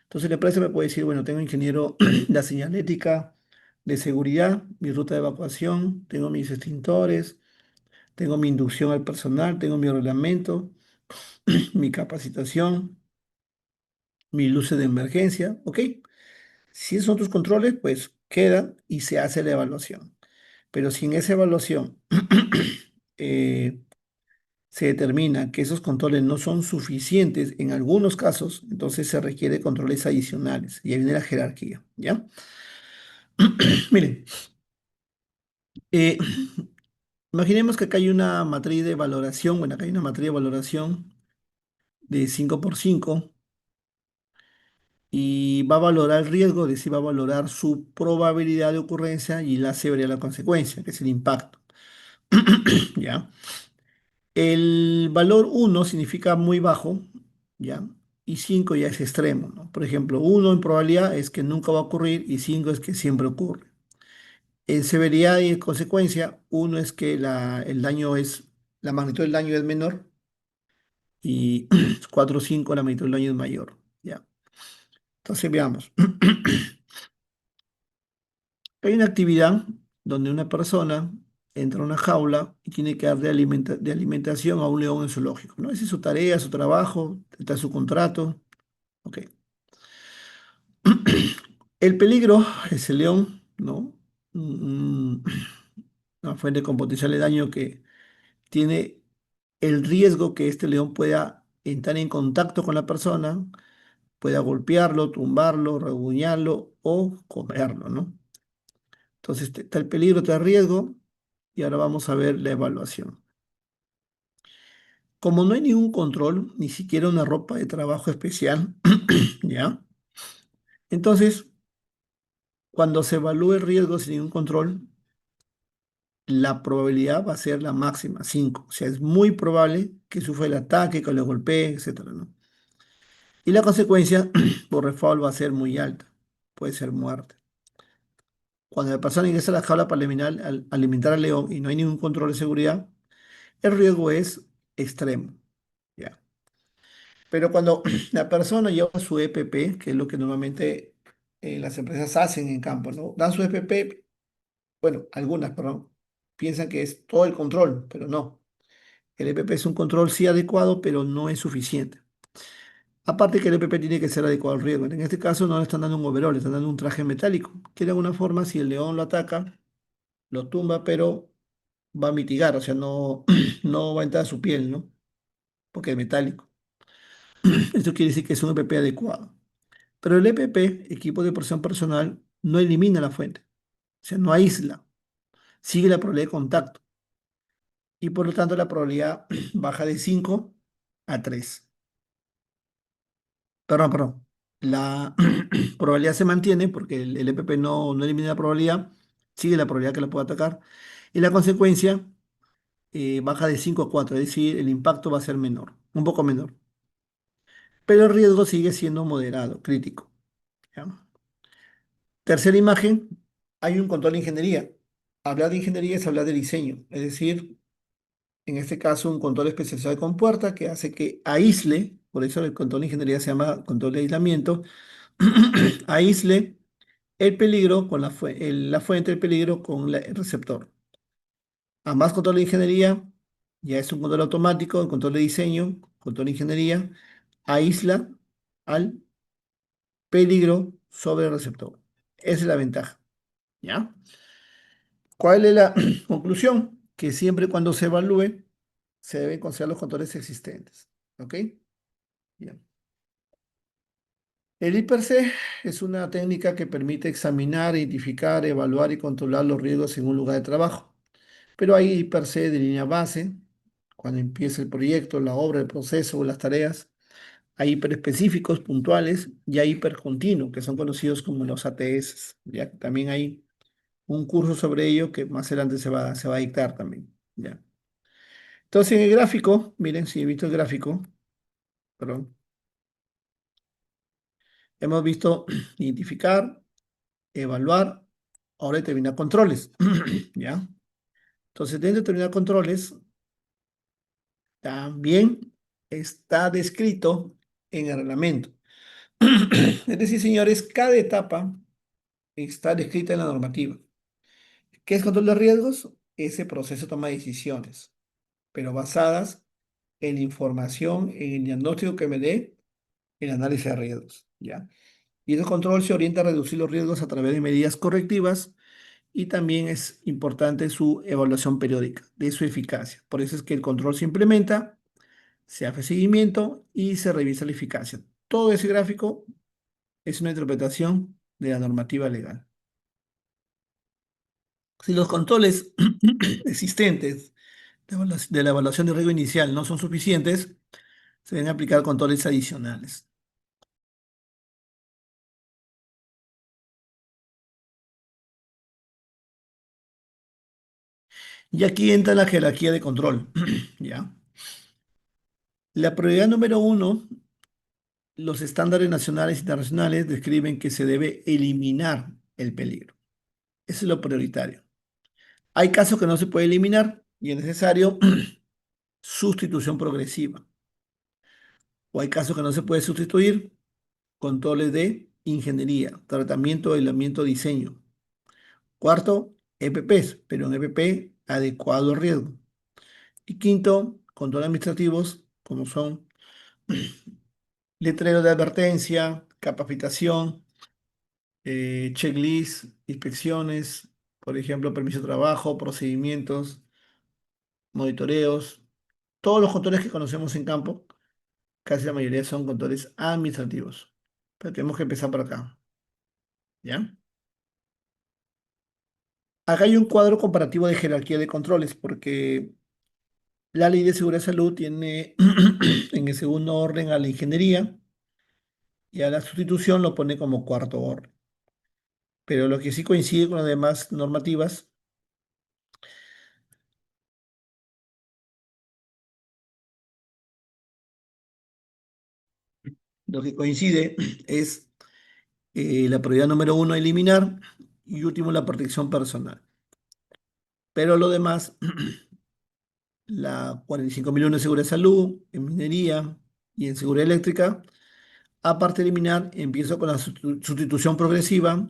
Entonces la empresa me puede decir, bueno, tengo ingeniero la señalética de seguridad, mi ruta de evacuación, tengo mis extintores, tengo mi inducción al personal, tengo mi reglamento, mi capacitación, mis luces de emergencia, ¿ok? Si esos son tus controles, pues quedan y se hace la evaluación. Pero si en esa evaluación eh, se determina que esos controles no son suficientes en algunos casos, entonces se requiere controles adicionales. Y ahí viene la jerarquía, ¿ya? Miren, eh, imaginemos que acá hay una matriz de valoración, bueno, acá hay una matriz de valoración de 5 por 5 y va a valorar el riesgo, es decir, va a valorar su probabilidad de ocurrencia y la severidad de la consecuencia, que es el impacto, ¿ya? El valor uno significa muy bajo, ¿ya? Y 5 ya es extremo, ¿no? Por ejemplo, uno en probabilidad es que nunca va a ocurrir y 5 es que siempre ocurre. En severidad y en consecuencia, uno es que el daño es, la magnitud del daño es menor y 4 o 5 la magnitud del daño es mayor, ¿ya? Entonces veamos. Hay una actividad donde una persona entra a una jaula y tiene que dar de alimentación a un león en zoológico, ¿no? Esa es su tarea, su trabajo, está su contrato. Ok. El peligro es el león, ¿no? Mm, Una fuente con potencial de daño que tiene el riesgo que este león pueda entrar en contacto con la persona, pueda golpearlo, tumbarlo, rasguñarlo o comerlo, ¿no? Entonces está el peligro, está el riesgo y ahora vamos a ver la evaluación. Como no hay ningún control, ni siquiera una ropa de trabajo especial, ¿ya? Entonces, cuando se evalúe el riesgo sin ningún control, la probabilidad va a ser la máxima, 5. O sea, es muy probable que sufra el ataque, que le golpee, etcétera, ¿no? Y la consecuencia por default va a ser muy alta, puede ser muerte. Cuando la persona ingresa a la jaula para alimentar al león y no hay ningún control de seguridad, el riesgo es extremo, ¿ya? Pero cuando la persona lleva su EPP, que es lo que normalmente las empresas hacen en campo, ¿no? Dan su EPP, bueno, algunas, perdón, piensan que es todo el control, pero no. El EPP es un control sí adecuado, pero no es suficiente. Aparte que el EPP tiene que ser adecuado al riesgo. En este caso no le están dando un overol, le están dando un traje metálico, que de alguna forma si el león lo ataca, lo tumba, pero va a mitigar, o sea, no, no va a entrar a su piel, ¿no? Porque es metálico. Esto quiere decir que es un EPP adecuado. Pero el EPP, equipo de protección personal, no elimina la fuente, o sea, no aísla, sigue la probabilidad de contacto y por lo tanto la probabilidad baja de 5 a 3. Perdón. La probabilidad se mantiene porque el EPP no elimina la probabilidad, sigue la probabilidad que la pueda atacar y la consecuencia baja de 5 a 4, es decir, el impacto va a ser menor, un poco menor. Pero el riesgo sigue siendo moderado, crítico. ¿Ya? Tercera imagen, hay un control de ingeniería. Hablar de ingeniería es hablar de diseño, es decir, en este caso un control especializado de compuerta que hace que aísle, por eso el control de ingeniería se llama control de aislamiento, aísle el peligro con la fuente del peligro con el receptor. A más control de ingeniería, ya es un control automático, el control de diseño, control de ingeniería, aísla al peligro sobre el receptor. Esa es la ventaja, ¿ya? ¿Cuál es la conclusión? Que siempre cuando se evalúe, se deben considerar los controles existentes, ¿ok? Bien. El IPRC es una técnica que permite examinar, identificar, evaluar y controlar los riesgos en un lugar de trabajo. Pero hay IPRC de línea base, cuando empieza el proyecto, la obra, el proceso o las tareas. Hay hiperespecíficos puntuales y hay hipercontinuos, que son conocidos como los ATS. ¿Ya? También hay un curso sobre ello que más adelante se va a dictar también. ¿Ya? Entonces, en el gráfico, miren, si he visto el gráfico, perdón, hemos visto identificar, evaluar, ahora determinar controles. ¿Ya? Entonces, dentro de determinar controles, también está descrito en el reglamento. Es decir, señores, cada etapa está descrita en la normativa. ¿Qué es control de riesgos? Ese proceso toma decisiones, pero basadas en la información, en el diagnóstico que me dé el análisis de riesgos, ¿ya? Y ese control se orienta a reducir los riesgos a través de medidas correctivas y también es importante su evaluación periódica de su eficacia. Por eso es que el control se implementa, se hace seguimiento y se revisa la eficacia. Todo ese gráfico es una interpretación de la normativa legal. Si los controles existentes de la evaluación de riesgo inicial no son suficientes, se deben aplicar controles adicionales. Y aquí entra la jerarquía de control. ¿Ya? La prioridad número uno, los estándares nacionales e internacionales describen que se debe eliminar el peligro. Eso es lo prioritario. Hay casos que no se puede eliminar y es necesario sustitución progresiva. O hay casos que no se puede sustituir, controles de ingeniería, tratamiento, aislamiento, diseño. Cuarto, EPPs, pero un EPP adecuado al riesgo. Y quinto, control administrativos, como son letreros de advertencia, capacitación, checklist, inspecciones, por ejemplo, permiso de trabajo, procedimientos, monitoreos. Todos los controles que conocemos en campo, casi la mayoría son controles administrativos. Pero tenemos que empezar por acá, ¿ya? Acá hay un cuadro comparativo de jerarquía de controles, porque la ley de seguridad de salud tiene en el segundo orden a la ingeniería y a la sustitución lo pone como cuarto orden. Pero lo que sí coincide con las demás normativas, lo que coincide es la prioridad número uno, eliminar, y último, la protección personal. Pero lo demás, la 45.001 de seguridad de salud, en minería y en seguridad eléctrica, aparte de eliminar, empiezo con la sustitución progresiva,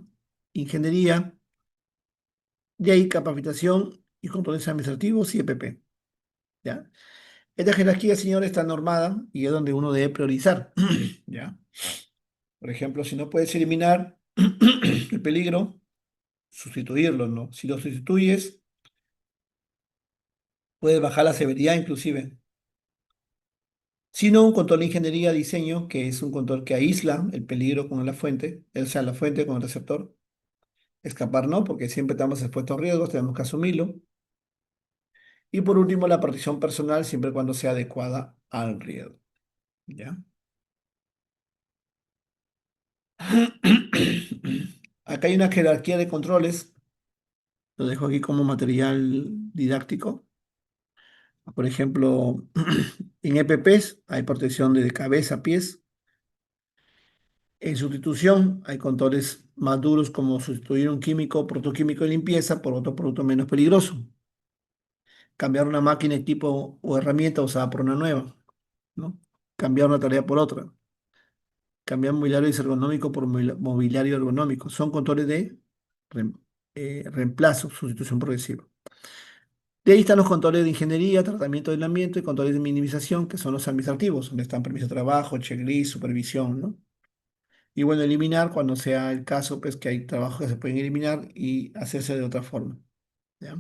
ingeniería, de ahí capacitación y controles administrativos y EPP. ¿Ya? Esta jerarquía, señor, está normada y es donde uno debe priorizar. ¿Ya? Por ejemplo, si no puedes eliminar el peligro, sustituirlo, ¿no? Si lo sustituyes, puedes bajar la severidad inclusive. Si no, un control de ingeniería diseño, que es un control que aísla el peligro con la fuente, o sea, la fuente con el receptor. Escapar no, porque siempre estamos expuestos a riesgos, tenemos que asumirlo. Y por último, la protección personal, siempre y cuando sea adecuada al riesgo. ¿Ya? Acá hay una jerarquía de controles, lo dejo aquí como material didáctico. Por ejemplo, en EPPs hay protección de cabeza, pies. En sustitución, hay controles más duros como sustituir un químico o protoquímico de limpieza por otro producto menos peligroso, cambiar una máquina, equipo o herramienta usada por una nueva, ¿no? Cambiar una tarea por otra, cambiar mobiliario ergonómico por mobiliario ergonómico. Son controles de rem- reemplazo, sustitución progresiva. De ahí están los controles de ingeniería, tratamiento del ambiente y controles de minimización, que son los administrativos, donde están permiso de trabajo, checklist, supervisión, ¿no? Y bueno, eliminar cuando sea el caso, pues que hay trabajos que se pueden eliminar y hacerse de otra forma, ¿ya?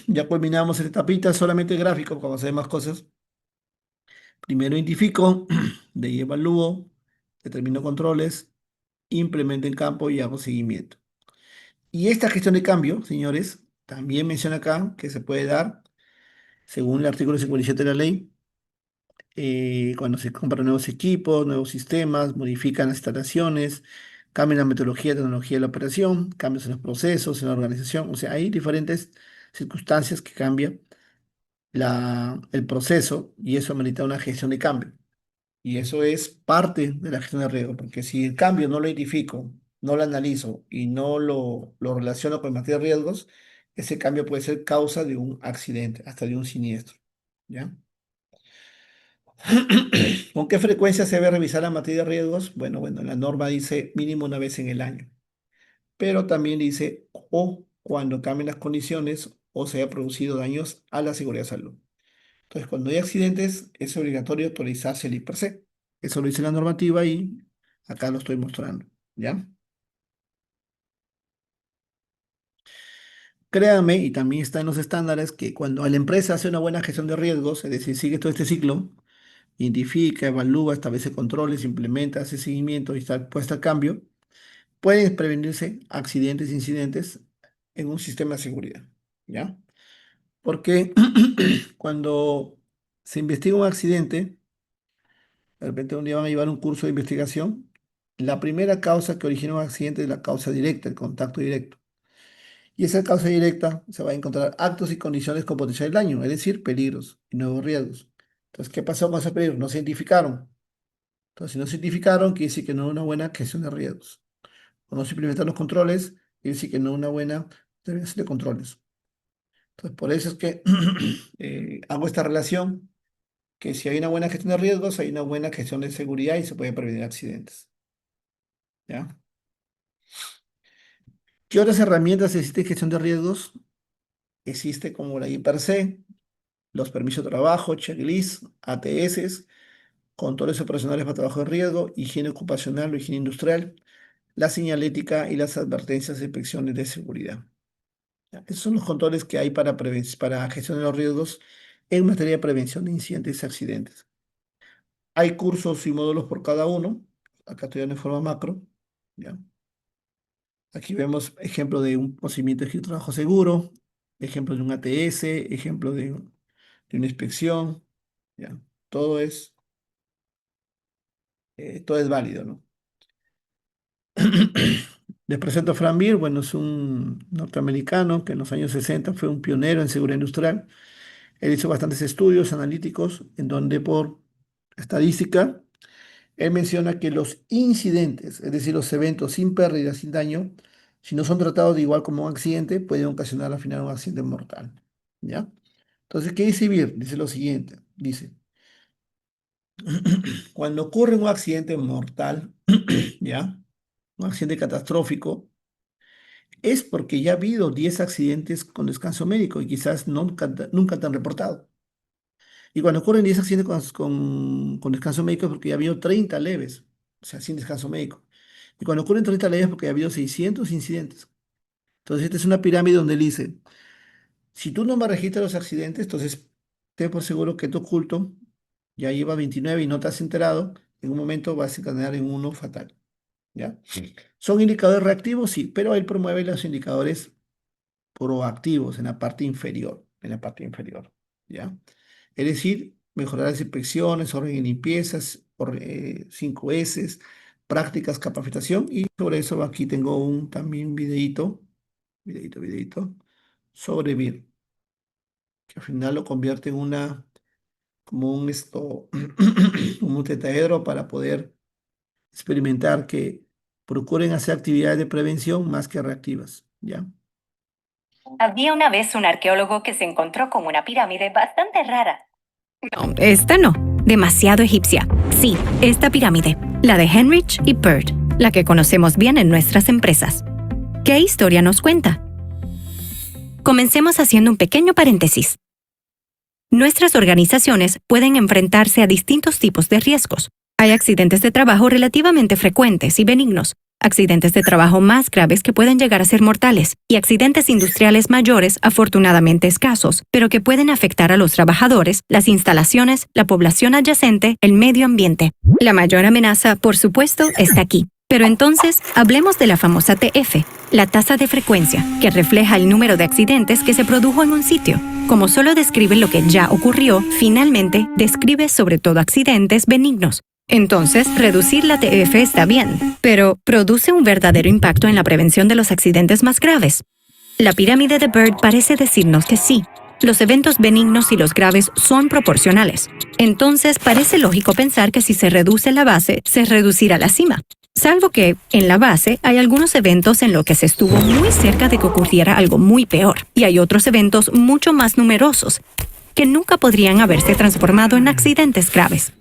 Ya culminamos esta etapita, solamente gráfico, como hacer más cosas. Primero identifico, de ahí evalúo, determino controles, implemento en campo y hago seguimiento. Y esta gestión de cambio, señores, también menciona acá que se puede dar, según el artículo 57 de la ley, cuando se compran nuevos equipos, nuevos sistemas, modifican las instalaciones, cambian la metodología, tecnología de la operación, cambios en los procesos, en la organización. O sea, hay diferentes circunstancias que cambian el proceso y eso amerita una gestión de cambio. Y eso es parte de la gestión de riesgo, porque si el cambio no lo identifico, no lo analizo y no lo relaciono con materia de riesgos, ese cambio puede ser causa de un accidente, hasta de un siniestro. ¿Ya? ¿Con qué frecuencia se debe revisar la materia de riesgos? Bueno, la norma dice mínimo una vez en el año, pero también dice o cuando cambien las condiciones o se haya producido daños a la seguridad de salud. Entonces, cuando hay accidentes, es obligatorio actualizarse el IPRC. Eso lo dice la normativa y acá lo estoy mostrando, ¿ya? Créanme, y también está en los estándares, que cuando la empresa hace una buena gestión de riesgos, es decir, sigue todo este ciclo, identifica, evalúa, establece controles, implementa, hace seguimiento y está puesta a cambio, pueden prevenirse accidentes e incidentes en un sistema de seguridad, ¿ya? Porque cuando se investiga un accidente, de repente un día van a llevar un curso de investigación, la primera causa que origina un accidente es la causa directa, el contacto directo. Y esa causa directa se va a encontrar actos y condiciones con potencial daño, es decir, peligros y nuevos riesgos. Entonces, ¿qué pasó con esos peligros? No se identificaron. Entonces, si no se identificaron, quiere decir que no hay una buena gestión de riesgos. O no se implementan los controles, quiere decir que no hay una buena prevención de controles. Entonces, por eso es que hago esta relación, que si hay una buena gestión de riesgos, hay una buena gestión de seguridad y se puede prevenir accidentes. ¿Ya? ¿Qué otras herramientas existen en gestión de riesgos? Existe como la IPRC, los permisos de trabajo, checklist, ATS, controles operacionales para trabajo de riesgo, higiene ocupacional o higiene industrial, la señalética y las advertencias de inspecciones de seguridad. ¿Ya? Esos son los controles que hay para gestionar los riesgos en materia de prevención de incidentes y accidentes. Hay cursos y módulos por cada uno. Acá estoy dando en forma macro. ¿Ya? Aquí vemos ejemplo de un procedimiento de trabajo seguro, ejemplo de un ATS, ejemplo de una inspección. ¿Ya? Todo es, todo es válido, ¿no? Les presento a Fran Beer, bueno, es un norteamericano que en los años 60 fue un pionero en seguridad industrial. Él hizo bastantes estudios analíticos en donde por estadística, él menciona que los incidentes, es decir, los eventos sin pérdida, sin daño, si no son tratados de igual como un accidente, pueden ocasionar al final un accidente mortal. ¿Ya? Entonces, ¿qué dice Beer? Dice lo siguiente, dice, cuando ocurre un accidente mortal, ¿ya? Un accidente catastrófico, es porque ya ha habido 10 accidentes con descanso médico y quizás nunca te han reportado. Y cuando ocurren 10 accidentes con descanso médico es porque ya ha habido 30 leves, o sea, sin descanso médico. Y cuando ocurren 30 leves es porque ha habido 600 incidentes. Entonces, esta es una pirámide donde él dice, si tú no me registras los accidentes, entonces ten por seguro que tu oculto ya lleva 29 y no te has enterado, en un momento vas a encadenar en uno fatal. ¿Ya? ¿Son indicadores reactivos? Sí, pero él promueve los indicadores proactivos en la parte inferior, ¿ya? Es decir, mejorar las inspecciones, orden y limpiezas, 5 S, prácticas, capacitación, y sobre eso aquí tengo un también videito, sobre BIR, que al final lo convierte en una como un, como un tetraedro para poder experimentar que procuren hacer actividades de prevención más que reactivas, ¿ya? Había una vez un arqueólogo que se encontró con una pirámide bastante rara. No, esta no. Demasiado egipcia. Sí, esta pirámide, la de Heinrich y Bird, la que conocemos bien en nuestras empresas. ¿Qué historia nos cuenta? Comencemos haciendo un pequeño paréntesis. Nuestras organizaciones pueden enfrentarse a distintos tipos de riesgos. Hay accidentes de trabajo relativamente frecuentes y benignos, accidentes de trabajo más graves que pueden llegar a ser mortales, y accidentes industriales mayores afortunadamente escasos, pero que pueden afectar a los trabajadores, las instalaciones, la población adyacente, el medio ambiente. La mayor amenaza, por supuesto, está aquí. Pero entonces, hablemos de la famosa TF, la tasa de frecuencia, que refleja el número de accidentes que se produjo en un sitio. Como solo describe lo que ya ocurrió, finalmente describe sobre todo accidentes benignos. Entonces, reducir la TF está bien, pero ¿produce un verdadero impacto en la prevención de los accidentes más graves? La pirámide de Bird parece decirnos que sí. Los eventos benignos y los graves son proporcionales. Entonces, parece lógico pensar que si se reduce la base, se reducirá la cima. Salvo que, en la base, hay algunos eventos en los que se estuvo muy cerca de que ocurriera algo muy peor, y hay otros eventos mucho más numerosos, que nunca podrían haberse transformado en accidentes graves.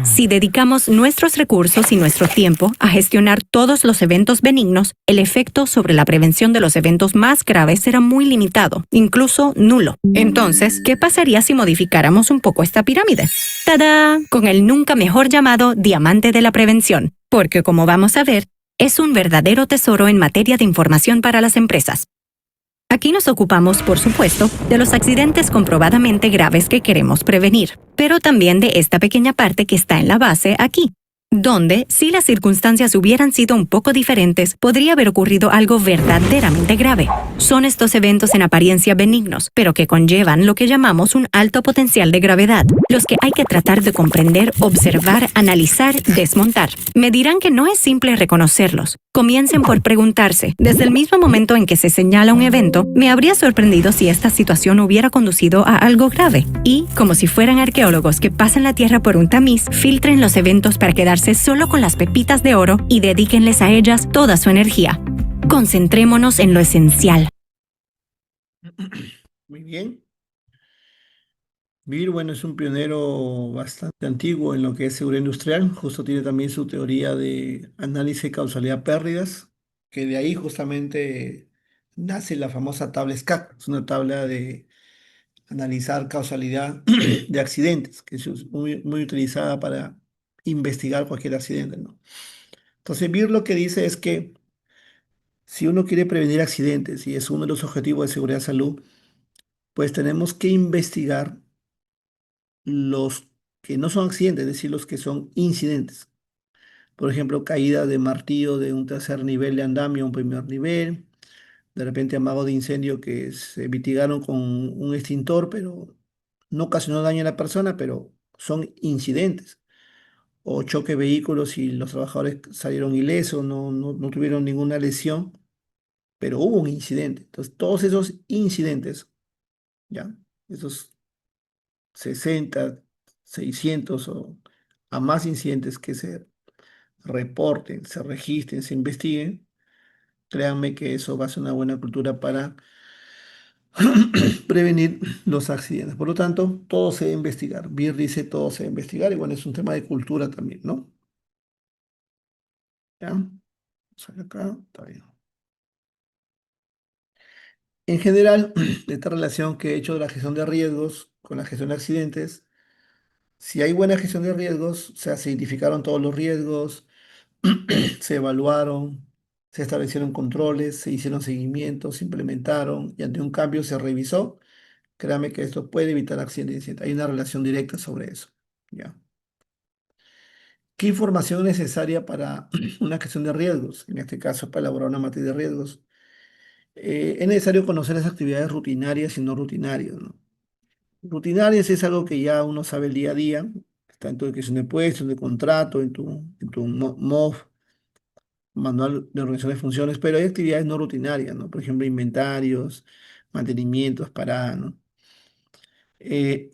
Si dedicamos nuestros recursos y nuestro tiempo a gestionar todos los eventos benignos, el efecto sobre la prevención de los eventos más graves será muy limitado, incluso nulo. Entonces, ¿qué pasaría si modificáramos un poco esta pirámide? ¡Tada! Con el nunca mejor llamado diamante de la prevención, porque como vamos a ver, es un verdadero tesoro en materia de información para las empresas. Aquí nos ocupamos, por supuesto, de los accidentes comprobadamente graves que queremos prevenir, pero también de esta pequeña parte que está en la base aquí, donde, si las circunstancias hubieran sido un poco diferentes, podría haber ocurrido algo verdaderamente grave. Son estos eventos en apariencia benignos, pero que conllevan lo que llamamos un alto potencial de gravedad, los que hay que tratar de comprender, observar, analizar, desmontar. Me dirán que no es simple reconocerlos. Comiencen por preguntarse, desde el mismo momento en que se señala un evento, me habría sorprendido si esta situación hubiera conducido a algo grave. Y, como si fueran arqueólogos que pasan la Tierra por un tamiz, filtren los eventos para quedarse solo con las pepitas de oro y dedíquenles a ellas toda su energía. Concentrémonos en lo esencial. Muy bien. Bill, bueno, es un pionero bastante antiguo en lo que es seguridad industrial. Justo tiene también su teoría de análisis de causalidad pérdidas, que de ahí justamente nace la famosa tabla SCAC. Es una tabla de analizar causalidad de accidentes, que es muy, muy utilizada para investigar cualquier accidente, ¿no? Entonces, Bill lo que dice es que si uno quiere prevenir accidentes, y es uno de los objetivos de seguridad y salud, pues tenemos que investigar los que no son accidentes, es decir, los que son incidentes. Por ejemplo, caída de martillo de un tercer nivel de andamio a un primer nivel, de repente amago de incendio que se mitigaron con un extintor, pero no ocasionó daño a la persona, pero son incidentes. O choque de vehículos y los trabajadores salieron ilesos, no tuvieron ninguna lesión, pero hubo un incidente. Entonces, todos esos incidentes, ¿ya? Esos 60 600 o a más incidentes que se reporten, se registren, se investiguen, créanme que eso va a ser una buena cultura para prevenir los accidentes. Por lo tanto, todo se debe investigar. BIR dice todo se debe investigar y bueno, es un tema de cultura también, ¿no? ¿Ya? Sale acá, está bien. En general, esta relación que he hecho de la gestión de riesgos con la gestión de accidentes, si hay buena gestión de riesgos, o sea, se identificaron todos los riesgos, se evaluaron, se establecieron controles, se hicieron seguimientos, se implementaron y ante un cambio se revisó. Créame que esto puede evitar accidentes. E incidentes. Hay una relación directa sobre eso. ¿Ya? ¿Qué información es necesaria para una gestión de riesgos? En este caso, para elaborar una matriz de riesgos. Es necesario conocer las actividades rutinarias y no rutinarias, ¿no? Rutinarias es algo que ya uno sabe el día a día, está en tu descripción de puesto, de contrato, en tu MOF, manual de organización de funciones, pero hay actividades no rutinarias, ¿no? Por ejemplo, inventarios, mantenimientos, paradas, ¿no? Eh,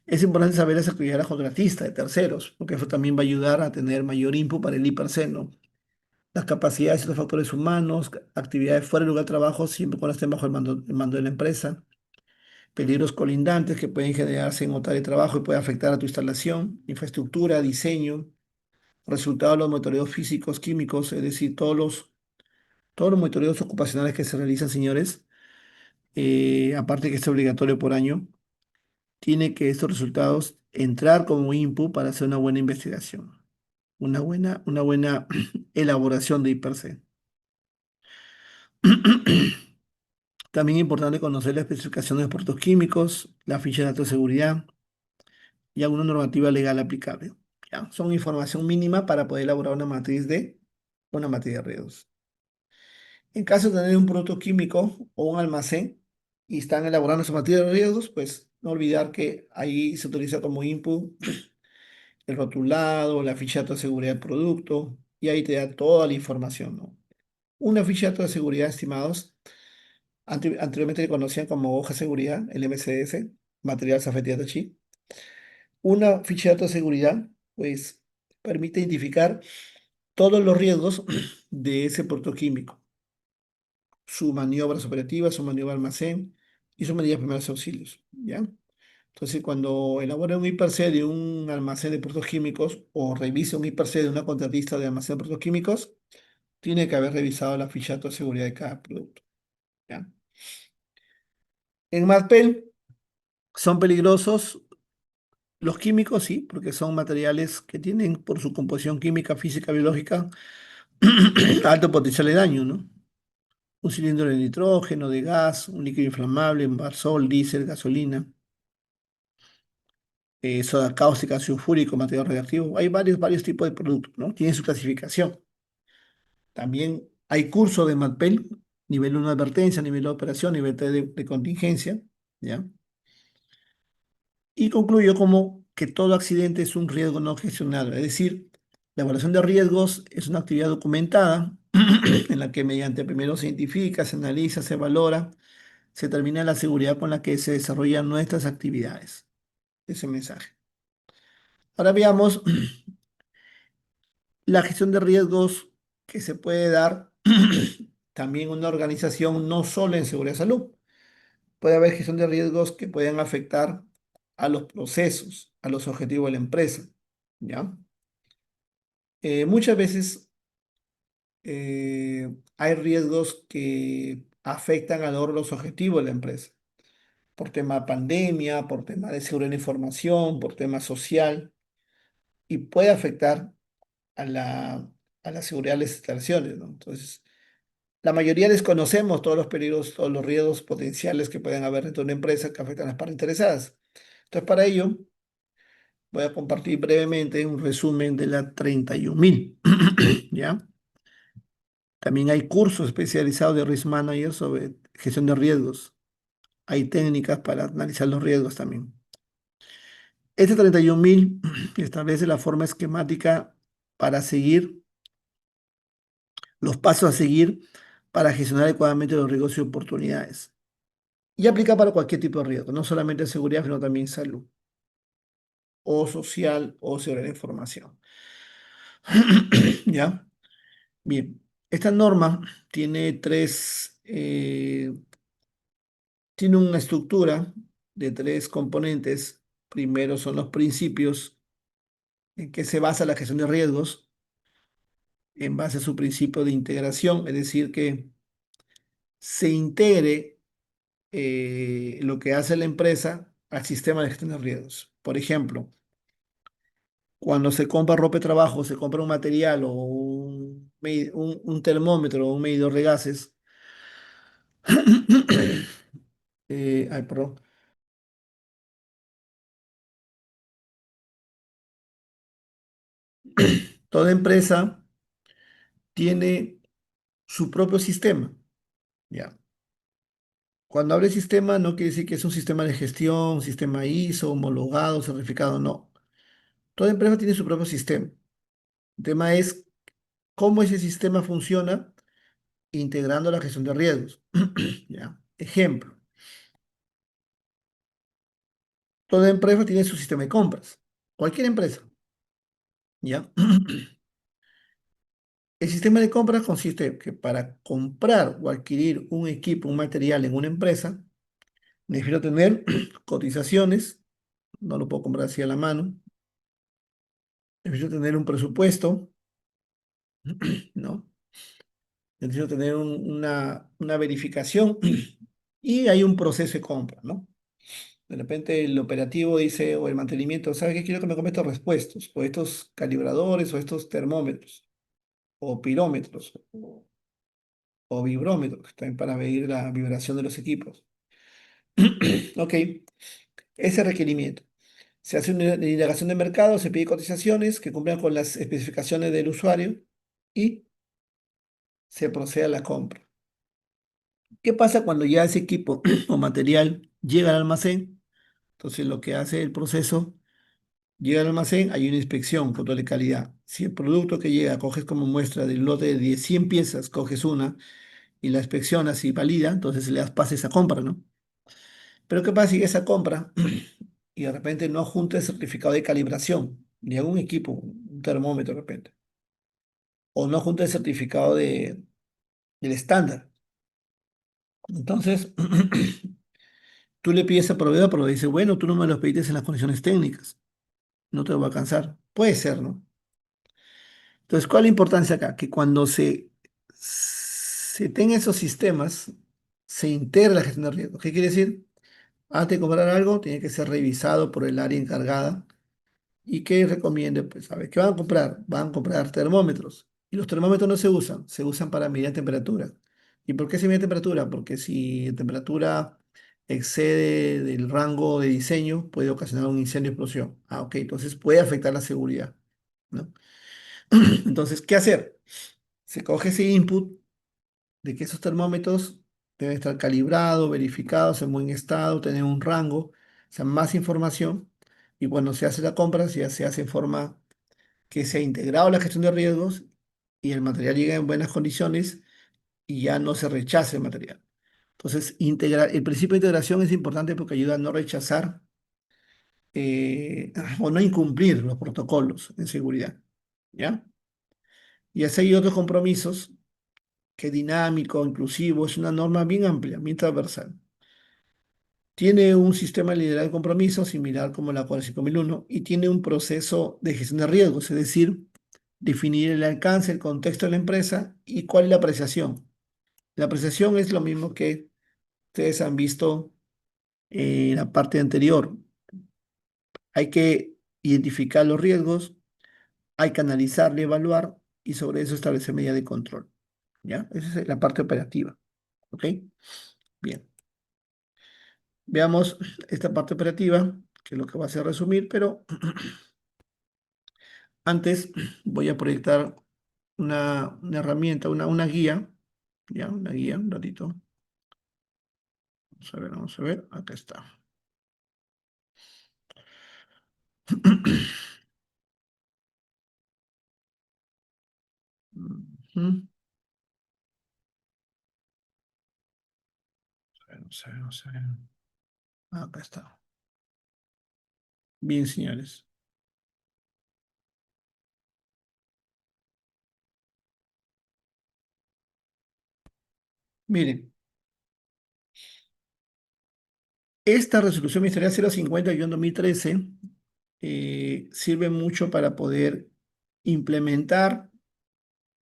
Es importante saber las actividades contratistas de terceros, porque eso también va a ayudar a tener mayor input para el IPRC, ¿no? Las capacidades y los factores humanos, actividades fuera del lugar de trabajo, siempre cuando estén bajo el mando de la empresa, peligros colindantes que pueden generarse en otro de trabajo y puede afectar a tu instalación, infraestructura, diseño, resultados de los monitoreos físicos, químicos, es decir, todos los monitoreos ocupacionales que se realizan, señores, aparte que es obligatorio por año, tiene que estos resultados entrar como input para hacer una buena investigación, una buena elaboración de I+C. También es importante conocer la especificación de productos químicos, la ficha de datos de seguridad y alguna normativa legal aplicable. ¿Ya? Son información mínima para poder elaborar una matriz de riesgos. En caso de tener un producto químico o un almacén y están elaborando su matriz de riesgos, pues no olvidar que ahí se utiliza como input el rotulado, la ficha de datos de seguridad del producto y ahí te da toda la información, ¿no? Una ficha de datos de seguridad, estimados, anteriormente le conocían como hoja de seguridad, el MCS, Material Safety Data Sheet. Una ficha de datos de seguridad, pues, permite identificar todos los riesgos de ese producto químico, su maniobras operativas, su maniobra de almacén y sus medidas de primeros auxilios, ¿ya? Entonces, cuando elabore un I+C de un almacén de productos químicos o revise un I+C de una contratista de almacén de productos químicos, tiene que haber revisado la ficha de datos de seguridad de cada producto, ¿ya? En MAPEL son peligrosos los químicos, sí, porque son materiales que tienen por su composición química, física, biológica, alto potencial de daño, ¿no? Un cilindro de nitrógeno, de gas, un líquido inflamable, un barsol, diésel, gasolina, soda cáustica, ácido fúrico, material radiactivo. Hay varios tipos de productos, ¿no? Tienen su clasificación. También hay cursos de MAPEL, nivel 1 de advertencia, nivel de operación, nivel 3 de contingencia, ¿ya? Y concluyo como que todo accidente es un riesgo no gestionado, es decir, la evaluación de riesgos es una actividad documentada en la que mediante primero se identifica, se analiza, se valora, se determina la seguridad con la que se desarrollan nuestras actividades. Ese mensaje. Ahora veamos la gestión de riesgos que se puede dar también en una organización, no solo en seguridad y salud. Puede haber gestión de riesgos que pueden afectar a los procesos, a los objetivos de la empresa, ¿ya? Muchas veces hay riesgos que afectan a lograr los objetivos de la empresa, por tema de pandemia, por tema de seguridad de la información, por tema social, y puede afectar a a la seguridad de las instalaciones, ¿no? Entonces, la mayoría desconocemos todos los peligros, todos los riesgos potenciales que pueden haber dentro de una empresa que afectan a las partes interesadas. Entonces, para ello, voy a compartir brevemente un resumen de la 31.000, ¿ya? También hay cursos especializados de Risk Manager sobre gestión de riesgos. Hay técnicas para analizar los riesgos también. Este 31.000 establece la forma esquemática para seguir, los pasos a seguir para gestionar adecuadamente los riesgos y oportunidades. Y aplica para cualquier tipo de riesgo, no solamente seguridad, sino también salud, o social, o seguridad de la información. ¿Ya? Bien, esta norma tiene tiene una estructura de tres componentes. Primero son los principios en que se basa la gestión de riesgos, en base a su principio de integración, es decir, que se integre lo que hace la empresa al sistema de gestión de riesgos. Por ejemplo, cuando se compra ropa de trabajo, se compra un material o un termómetro o un medidor de gases, ay, perdón, toda empresa tiene su propio sistema, ¿ya? Cuando hablo de sistema, no quiere decir que es un sistema de gestión, sistema ISO, homologado, certificado, no. Toda empresa tiene su propio sistema. El tema es cómo ese sistema funciona integrando la gestión de riesgos. ¿Ya? Ejemplo, toda empresa tiene su sistema de compras. Cualquier empresa, ¿ya? El sistema de compras consiste que para comprar o adquirir un equipo, un material en una empresa, necesito tener cotizaciones, no lo puedo comprar así a la mano, necesito tener un presupuesto, ¿no? Necesito tener una verificación y hay un proceso de compra, ¿no? De repente el operativo dice, o el mantenimiento, ¿sabe qué? Quiero que me compre estos repuestos, o estos calibradores, o estos termómetros, o pirómetros, o vibrómetros, también para medir la vibración de los equipos. Ok, ese requerimiento. Se hace una indagación de mercado, se pide cotizaciones que cumplan con las especificaciones del usuario y se procede a la compra. ¿Qué pasa cuando ya ese equipo o material llega al almacén? Entonces lo que hace el proceso, llega al almacén, hay una inspección, control de calidad. Si el producto que llega coges como muestra del lote de 100 piezas, coges una y la inspeccionas y valida, entonces le das pase esa compra, ¿no? Pero ¿qué pasa si esa compra y de repente no junta el certificado de calibración, ni algún equipo, un termómetro de repente, o no junta el certificado del estándar? Entonces, tú le pides a proveedor, pero le dice, bueno, tú no me los pediste en las condiciones técnicas, no te lo va a alcanzar. Puede ser, ¿no? Entonces, ¿cuál es la importancia acá? Que cuando se tenga esos sistemas, se integra la gestión de riesgos. ¿Qué quiere decir? Antes de comprar algo, tiene que ser revisado por el área encargada. ¿Y qué recomiende? Pues, a ver, ¿qué van a comprar? Van a comprar termómetros. Y los termómetros no se usan para medir temperatura. ¿Y por qué se mide temperatura? Porque si la temperatura excede del rango de diseño, puede ocasionar un incendio o explosión. Ah, ok, entonces puede afectar la seguridad, ¿no? Entonces, ¿qué hacer? Se coge ese input de que esos termómetros deben estar calibrados, verificados, en buen estado, tener un rango, o sea, más información. Y cuando se hace la compra, ya se hace en forma que se ha integrado la gestión de riesgos y el material llega en buenas condiciones y ya no se rechaza el material. Entonces, el principio de integración es importante porque ayuda a no rechazar o no incumplir los protocolos en seguridad, ¿ya? Y así hay otros compromisos que dinámico, inclusivo, es una norma bien amplia, bien transversal. Tiene un sistema de liderazgo de compromiso similar como la 45001 y tiene un proceso de gestión de riesgos, es decir, definir el alcance, el contexto de la empresa y cuál es la apreciación. La apreciación es lo mismo que ustedes han visto en la parte anterior. Hay que identificar los riesgos, hay que analizarle, evaluar y sobre eso establecer medidas de control. ¿Ya? Esa es la parte operativa. ¿Ok? Bien. Veamos esta parte operativa, que es lo que va a hacer resumir, pero antes voy a proyectar una herramienta, una guía. Ya, una guía, un ratito. Vamos a ver, acá está. Ujú. Vamos a ver. Acá está. Bien, señores. Miren, esta resolución ministerial 050-2013 sirve mucho para poder implementar,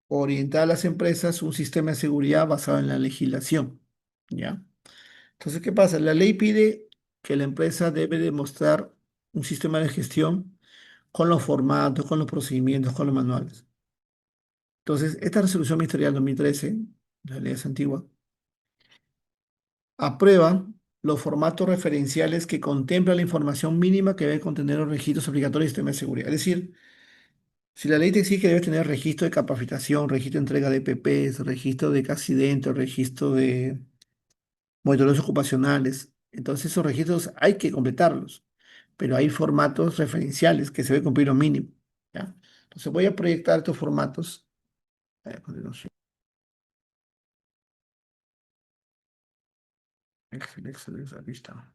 orientar a las empresas un sistema de seguridad basado en la legislación. ¿Ya? Entonces, ¿qué pasa? La ley pide que la empresa debe demostrar un sistema de gestión con los formatos, con los procedimientos, con los manuales. Entonces, esta resolución ministerial 2013, la ley es antigua, aprueba los formatos referenciales que contemplan la información mínima que debe contener los registros obligatorios del sistema de seguridad. Es decir, si la ley te exige que debes tener registro de capacitación, registro de entrega de PPs, registro de accidentes, registro de monitores ocupacionales, entonces esos registros hay que completarlos, pero hay formatos referenciales que se debe cumplir lo mínimo, ¿ya? Entonces voy a proyectar estos formatos. A continuación. Excel, aquí está.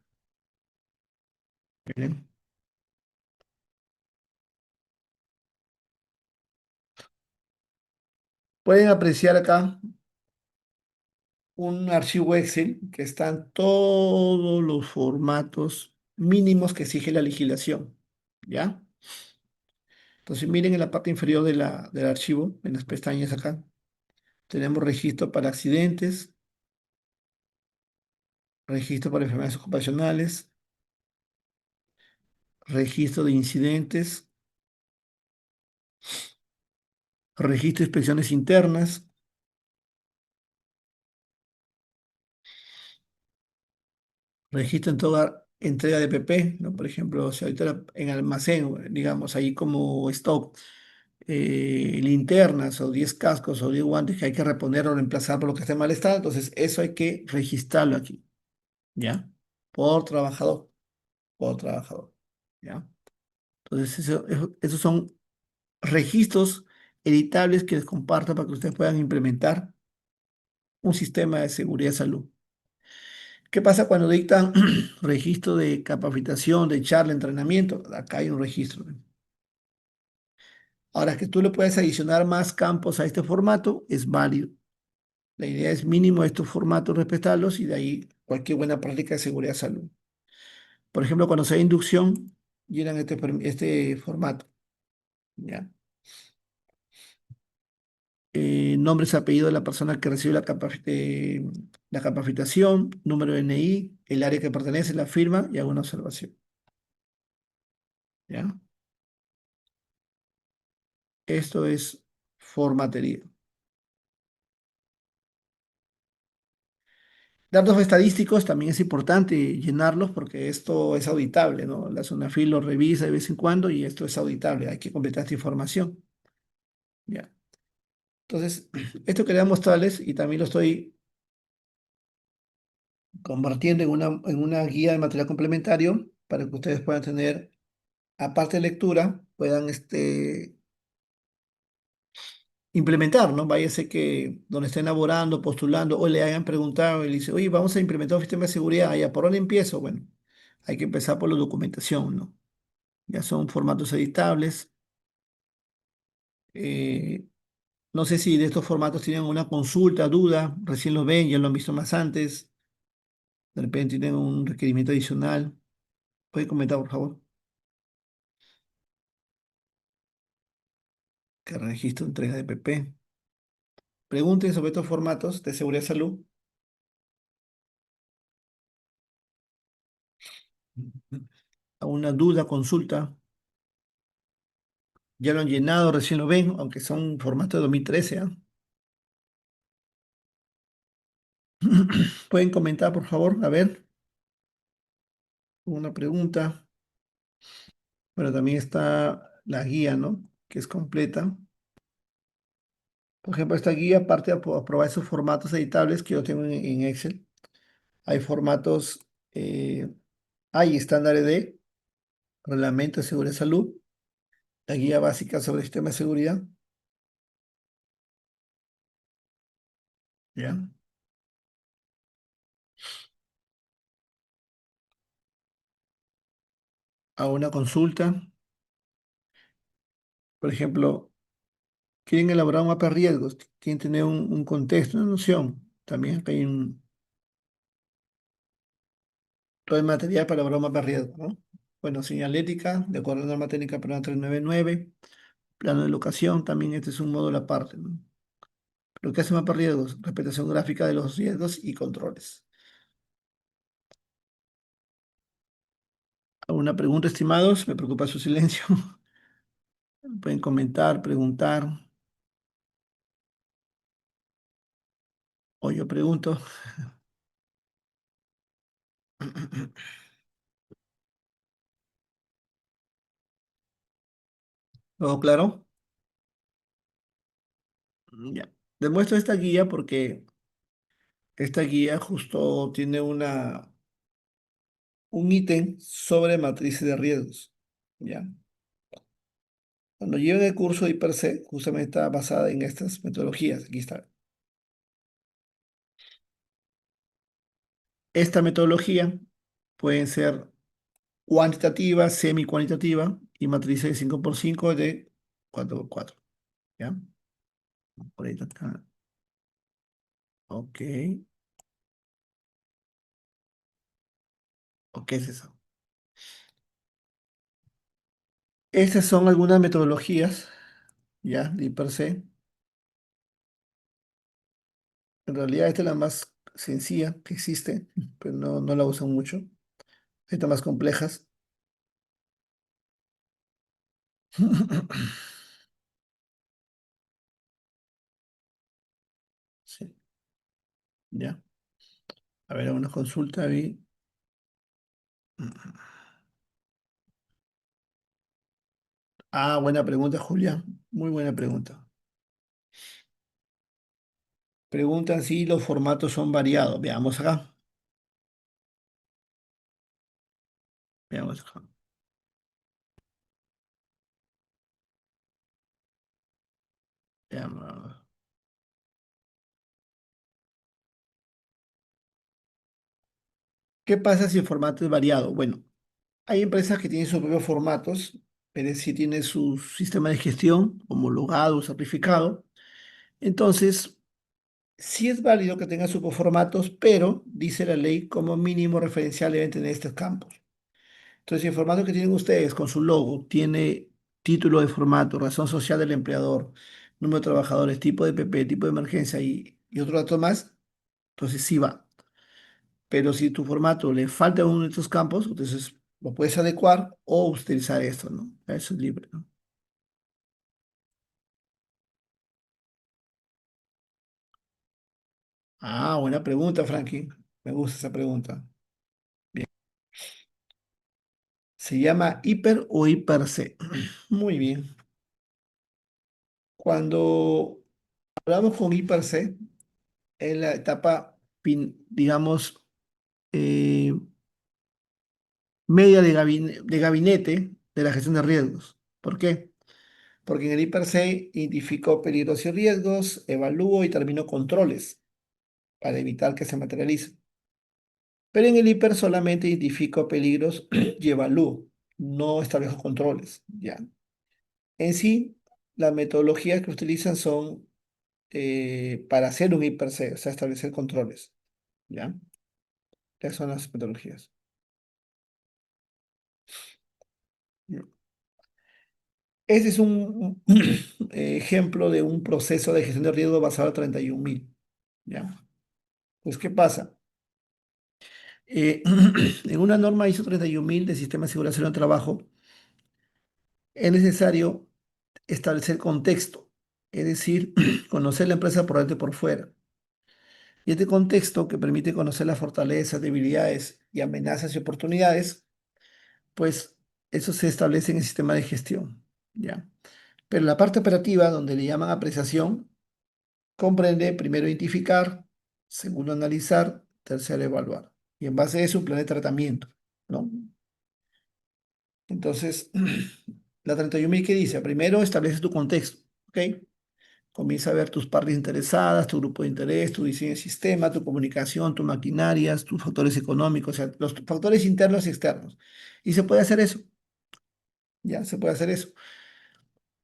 Miren, pueden apreciar acá un archivo Excel que están todos los formatos mínimos que exige la legislación, ¿ya? Entonces miren en la parte inferior de del archivo, en las pestañas acá, tenemos registro para accidentes, registro para enfermedades ocupacionales, registro de incidentes, registro de inspecciones internas, registro en toda entrega de PP, ¿no? Por ejemplo, si ahorita en almacén, digamos, ahí como stock, linternas o 10 cascos o 10 guantes que hay que reponer o reemplazar por lo que esté en mal estado, entonces eso hay que registrarlo aquí, ¿ya? Por trabajador, por trabajador, ¿ya? Entonces esos son registros editables que les comparto para que ustedes puedan implementar un sistema de seguridad de salud. ¿Qué pasa cuando dictan registro de capacitación, de charla, entrenamiento? Acá hay un registro. Ahora que tú le puedes adicionar más campos a este formato, es válido. La idea es mínimo estos formatos, respetarlos y de ahí cualquier buena práctica de seguridad de salud. Por ejemplo, cuando se da inducción, llenan este formato. ¿Ya? Nombres, apellidos de la persona que recibe la capacitación, número de NI, el área que pertenece, la firma y alguna observación. ¿Ya? Esto es formatería. Datos estadísticos también es importante llenarlos porque esto es auditable, ¿no? La SUNAFIL lo revisa de vez en cuando y esto es auditable. Hay que completar esta información. ¿Ya? Entonces, esto quería mostrarles y también lo estoy convirtiendo en una guía de material complementario para que ustedes puedan tener, aparte de lectura, puedan implementar, ¿no? Váyase que donde estén elaborando, postulando o le hayan preguntado y le dice, oye, vamos a implementar un sistema de seguridad, ¿ya por dónde empiezo? Bueno, hay que empezar por la documentación, ¿no? Ya son formatos editables. eh, no sé si de estos formatos tienen una consulta, duda, recién lo ven, ya lo han visto más antes, de repente tienen un requerimiento adicional. ¿Puede comentar, por favor? Que registro entrega de PP. Pregunten sobre estos formatos de seguridad y salud. A una duda, consulta. Ya lo han llenado, recién lo ven, aunque son formatos de 2013, ¿ah? Pueden comentar, por favor, a ver, una pregunta. Bueno, también está la guía, ¿no? Que es completa. Por ejemplo, esta guía, aparte de aprobar esos formatos editables que yo tengo en Excel, hay formatos, hay estándares de reglamento de seguridad y salud, la guía básica sobre el sistema de seguridad, ¿ya? A una consulta, por ejemplo, quieren elaborar un mapa de riesgos, quieren tener un contexto, una noción. También acá hay todo el material para elaborar un mapa de riesgos, ¿no? Bueno, señalética, de acuerdo a la norma técnica peruana 399, plano de locación, también este es un módulo aparte, ¿no? Lo que hace mapa de riesgos, representación gráfica de los riesgos y controles. ¿Alguna pregunta, estimados? Me preocupa su silencio. Pueden comentar, preguntar, o yo pregunto. ¿Todo claro? Ya. Demuestro esta guía porque esta guía justo tiene un ítem sobre matrices de riesgos. ¿Ya? Cuando lleven el curso de IPRC, justamente está basada en estas metodologías. Aquí está. Esta metodología pueden ser cuantitativa, semi-cuantitativa y matrices de 5 por 5 de 4 por 4. ¿Ya? Por ahí está acá. Ok. Ok, es eso. Estas son algunas metodologías, ya, de per se. En realidad esta es la más sencilla que existe, pero no la usan mucho. Estas más complejas. Sí, ya. A ver, una consulta ahí. Ah, buena pregunta, Julia. Muy buena pregunta. Preguntan si los formatos son variados. Veamos acá. Veamos acá. Veamos. ¿Qué pasa si el formato es variado? Bueno, hay empresas que tienen sus propios formatos, pero si tiene su sistema de gestión homologado, certificado. Entonces, sí es válido que tenga sus formatos, pero dice la ley como mínimo referencial deben tener estos campos. Entonces, si el formato que tienen ustedes con su logo tiene título de formato, razón social del empleador, número de trabajadores, tipo de PP, tipo de emergencia y otro dato más, entonces sí va. Pero si tu formato le falta uno de estos campos, entonces lo puedes adecuar o utilizar esto, ¿no? Eso es libre, ¿no? Ah, buena pregunta, Frankie. Me gusta esa pregunta. Bien. ¿Se llama hiper o hiper C? Muy bien. Cuando hablamos con hiper C, en la etapa, digamos, eh, media de gabinete de la gestión de riesgos. ¿Por qué? Porque en el hiper C identificó peligros y riesgos, evalúo y terminó controles para evitar que se materialicen. Pero en el hiper solamente identifico peligros y evalúo, no establezco controles, ¿ya? En sí, las metodologías que utilizan son para hacer un hiper C, o sea, establecer controles, ¿ya? Esas son las metodologías. ¿Ya? Ese es un ejemplo de un proceso de gestión de riesgo basado en 31.000, ¿ya? Pues, ¿qué pasa? En una norma ISO 31000 de Sistema de Seguridad del Trabajo, es necesario establecer contexto, es decir, conocer la empresa por dentro y por fuera. Y este contexto que permite conocer las fortalezas, debilidades y amenazas y oportunidades, pues eso se establece en el sistema de gestión, ¿ya? Pero la parte operativa, donde le llaman apreciación, comprende primero identificar, segundo analizar, tercero evaluar. Y en base a eso, un plan de tratamiento, ¿no? Entonces, la 31.000 ¿qué dice? Primero establece tu contexto, ¿ok? Comienza a ver tus partes interesadas, tu grupo de interés, tu diseño de sistema, tu comunicación, tus maquinarias, tus factores económicos, o sea, los factores internos y externos. Y se puede hacer eso, ya, se puede hacer eso.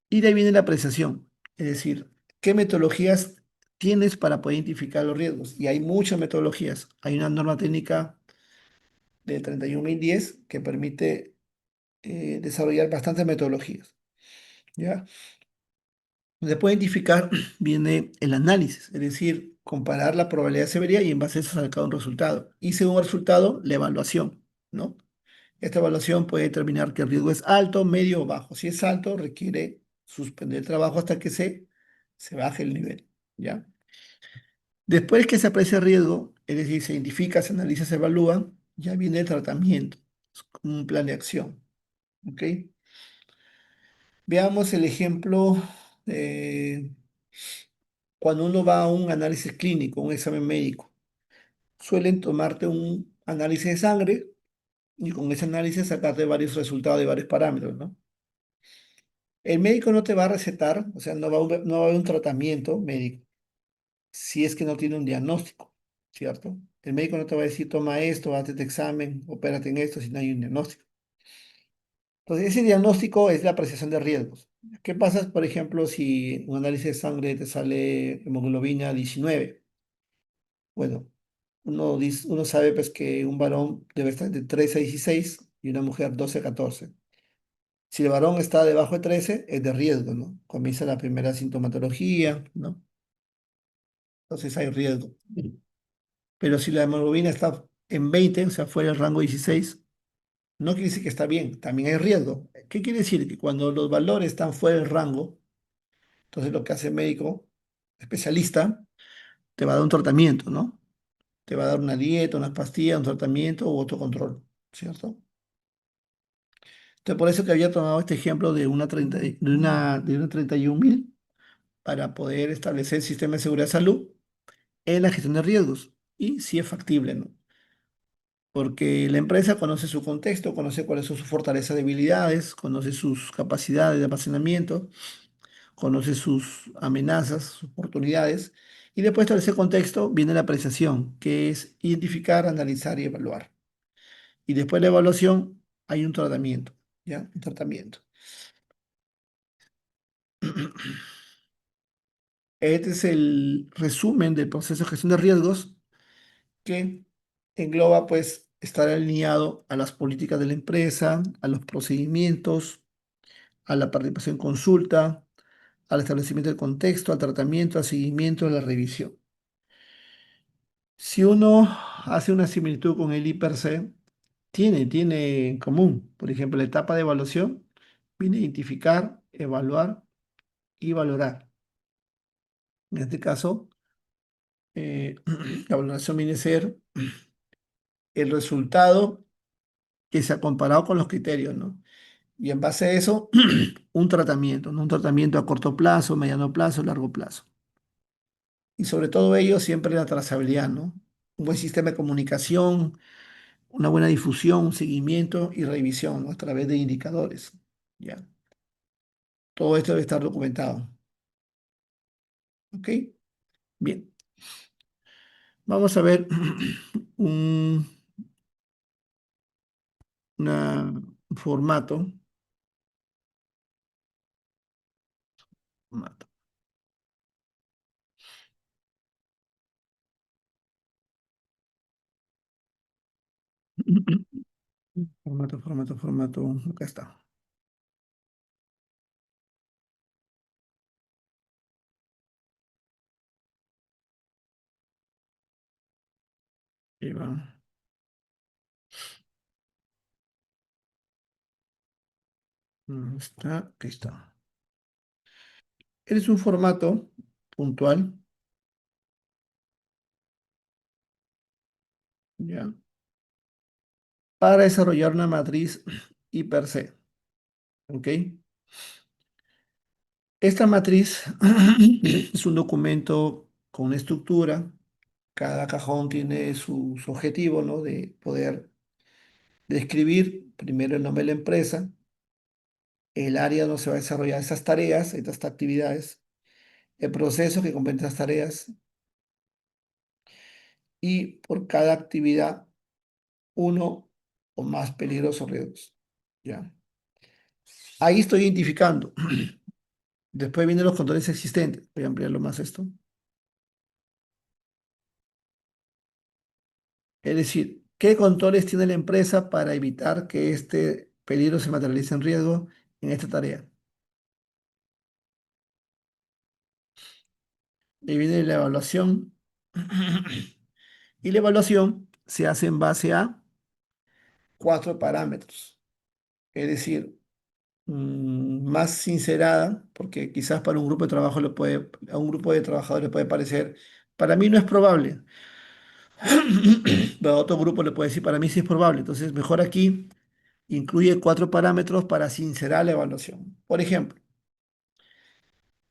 Y de ahí viene la apreciación, es decir, ¿qué metodologías tienes para poder identificar los riesgos? Y hay muchas metodologías. Hay una norma técnica de 31.010 que permite desarrollar bastantes metodologías, ¿ya? Después de identificar viene el análisis, es decir, comparar la probabilidad de severidad y en base a eso sacar un resultado. Y según el resultado, la evaluación, ¿no? Esta evaluación puede determinar que el riesgo es alto, medio o bajo. Si es alto, requiere suspender el trabajo hasta que se baje el nivel, ¿ya? Después que se aprecia el riesgo, es decir, se identifica, se analiza, se evalúa, ya viene el tratamiento, es como un plan de acción, ¿ok? Veamos el ejemplo cuando uno va a un análisis clínico, un examen médico. Suelen tomarte un análisis de sangre y con ese análisis sacarte varios resultados de varios parámetros, ¿no? El médico no te va a recetar, o sea, no va a haber un tratamiento médico si es que no tiene un diagnóstico, ¿cierto? El médico no te va a decir, toma esto, hazte este examen, opérate en esto si no hay un diagnóstico. Entonces, ese diagnóstico es la apreciación de riesgos. ¿Qué pasa, por ejemplo, si un análisis de sangre te sale hemoglobina 19? Bueno, uno sabe pues que un varón debe estar entre 13 a 16 y una mujer 12 a 14. Si el varón está debajo de 13, es de riesgo, ¿no? Comienza la primera sintomatología, ¿no? Entonces hay riesgo. Pero si la hemoglobina está en 20, o sea, fuera del rango 16, no quiere decir que está bien, también hay riesgo. ¿Qué quiere decir? Que cuando los valores están fuera del rango, entonces lo que hace el médico especialista te va a dar un tratamiento, ¿no? Te va a dar una dieta, unas pastillas, un tratamiento u otro control, ¿cierto? Entonces, por eso que había tomado este ejemplo de una 31.000 para poder establecer el sistema de seguridad de salud en la gestión de riesgos. Y si es factible, ¿no? Porque la empresa conoce su contexto, conoce cuáles son sus fortalezas, debilidades, conoce sus capacidades de almacenamiento, conoce sus amenazas, sus oportunidades, y después de ese contexto viene la apreciación, que es identificar, analizar y evaluar. Y después de la evaluación hay un tratamiento, ¿ya? Un tratamiento. Este es el resumen del proceso de gestión de riesgos que engloba pues estar alineado a las políticas de la empresa, a los procedimientos, a la participación en consulta, al establecimiento del contexto, al tratamiento, al seguimiento, a la revisión. Si uno hace una similitud con el IPRC, tiene en común, por ejemplo, la etapa de evaluación viene a identificar, evaluar y valorar. En este caso, la valoración viene a ser el resultado que se ha comparado con los criterios, ¿no? Y en base a eso, un tratamiento, ¿no? Un tratamiento a corto plazo, mediano plazo, largo plazo. Y sobre todo ello, siempre la trazabilidad, ¿no? Un buen sistema de comunicación, una buena difusión, seguimiento y revisión, ¿no? A través de indicadores, ¿ya? Todo esto debe estar documentado, ¿ok? Bien, vamos a ver un un formato, formato, formato, acá está. Ahí va. Está, aquí está. Es un formato puntual, ¿ya? Para desarrollar una matriz I per se, ¿ok? Esta matriz es un documento con una estructura. Cada cajón tiene su objetivo, ¿no? De poder describir primero el nombre de la empresa, el área donde se va a desarrollar esas tareas, estas actividades, el proceso que comprende esas tareas y por cada actividad uno o más peligros o riesgos. ¿Ya? Ahí estoy identificando. Después vienen los controles existentes. Voy a ampliarlo más esto. Es decir, ¿qué controles tiene la empresa para evitar que este peligro se materialice en riesgo en esta tarea? Ahí viene la evaluación. Y la evaluación se hace en base a cuatro parámetros. Es decir, más sincerada, porque quizás para un grupo de trabajo a un grupo de trabajadores le puede parecer, para mí no es probable, pero a otro grupo le puede decir, para mí sí es probable. Entonces, mejor aquí incluye cuatro parámetros para sincerar la evaluación. Por ejemplo,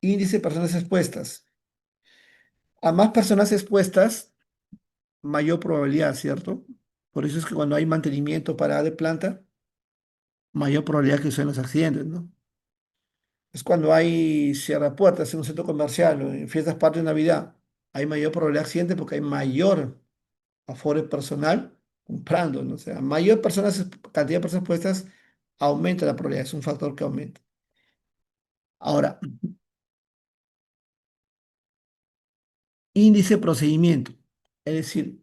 índice de personas expuestas. A más personas expuestas, mayor probabilidad, ¿cierto? Por eso es que cuando hay mantenimiento parada de planta, mayor probabilidad que suceden los accidentes, ¿no? Es cuando hay cierra-puertas en un centro comercial o en fiestas patria de Navidad. Hay mayor probabilidad de accidente porque hay mayor aforo personal comprando, ¿no? O sea, mayor cantidad de personas puestas, aumenta la probabilidad, es un factor que aumenta. Ahora, índice de procedimiento, es decir,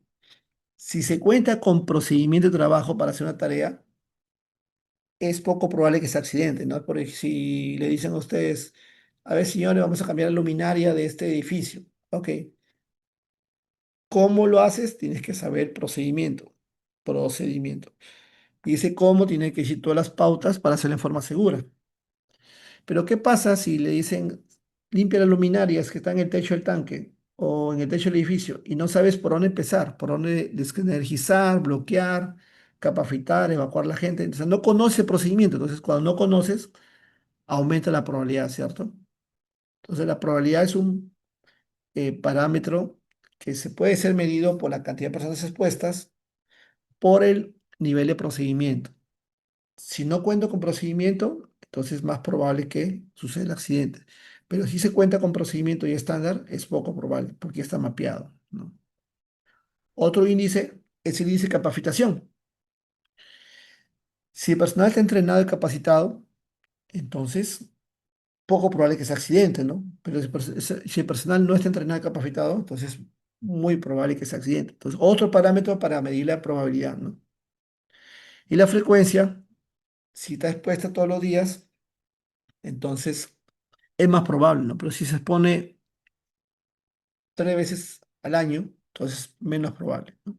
si se cuenta con procedimiento de trabajo para hacer una tarea, es poco probable que sea accidente, ¿no? Porque si le dicen a ustedes, a ver, señores, vamos a cambiar la luminaria de este edificio. Ok, ¿cómo lo haces? Tienes que saber procedimiento, procedimiento. Y ese cómo tiene que decir todas las pautas para hacerlo en forma segura. Pero ¿qué pasa si le dicen, limpia las luminarias que están en el techo del tanque o en el techo del edificio y no sabes por dónde empezar, por dónde desenergizar, bloquear, capacitar, evacuar la gente? Entonces no conoce el procedimiento. Entonces cuando no conoces, aumenta la probabilidad, ¿cierto? Entonces la probabilidad es un parámetro que se puede ser medido por la cantidad de personas expuestas por el nivel de procedimiento. Si no cuento con procedimiento, entonces es más probable que suceda el accidente. Pero si se cuenta con procedimiento y estándar, es poco probable porque ya está mapeado, ¿no? Otro índice es el índice de capacitación. Si el personal está entrenado y capacitado, entonces poco probable que sea accidente, ¿no? Pero si el personal no está entrenado y capacitado, entonces muy probable que sea accidente. Entonces, otro parámetro para medir la probabilidad, ¿no? Y la frecuencia, si está expuesta todos los días, entonces es más probable, ¿no? Pero si se expone 3 veces al año, entonces menos probable, ¿no?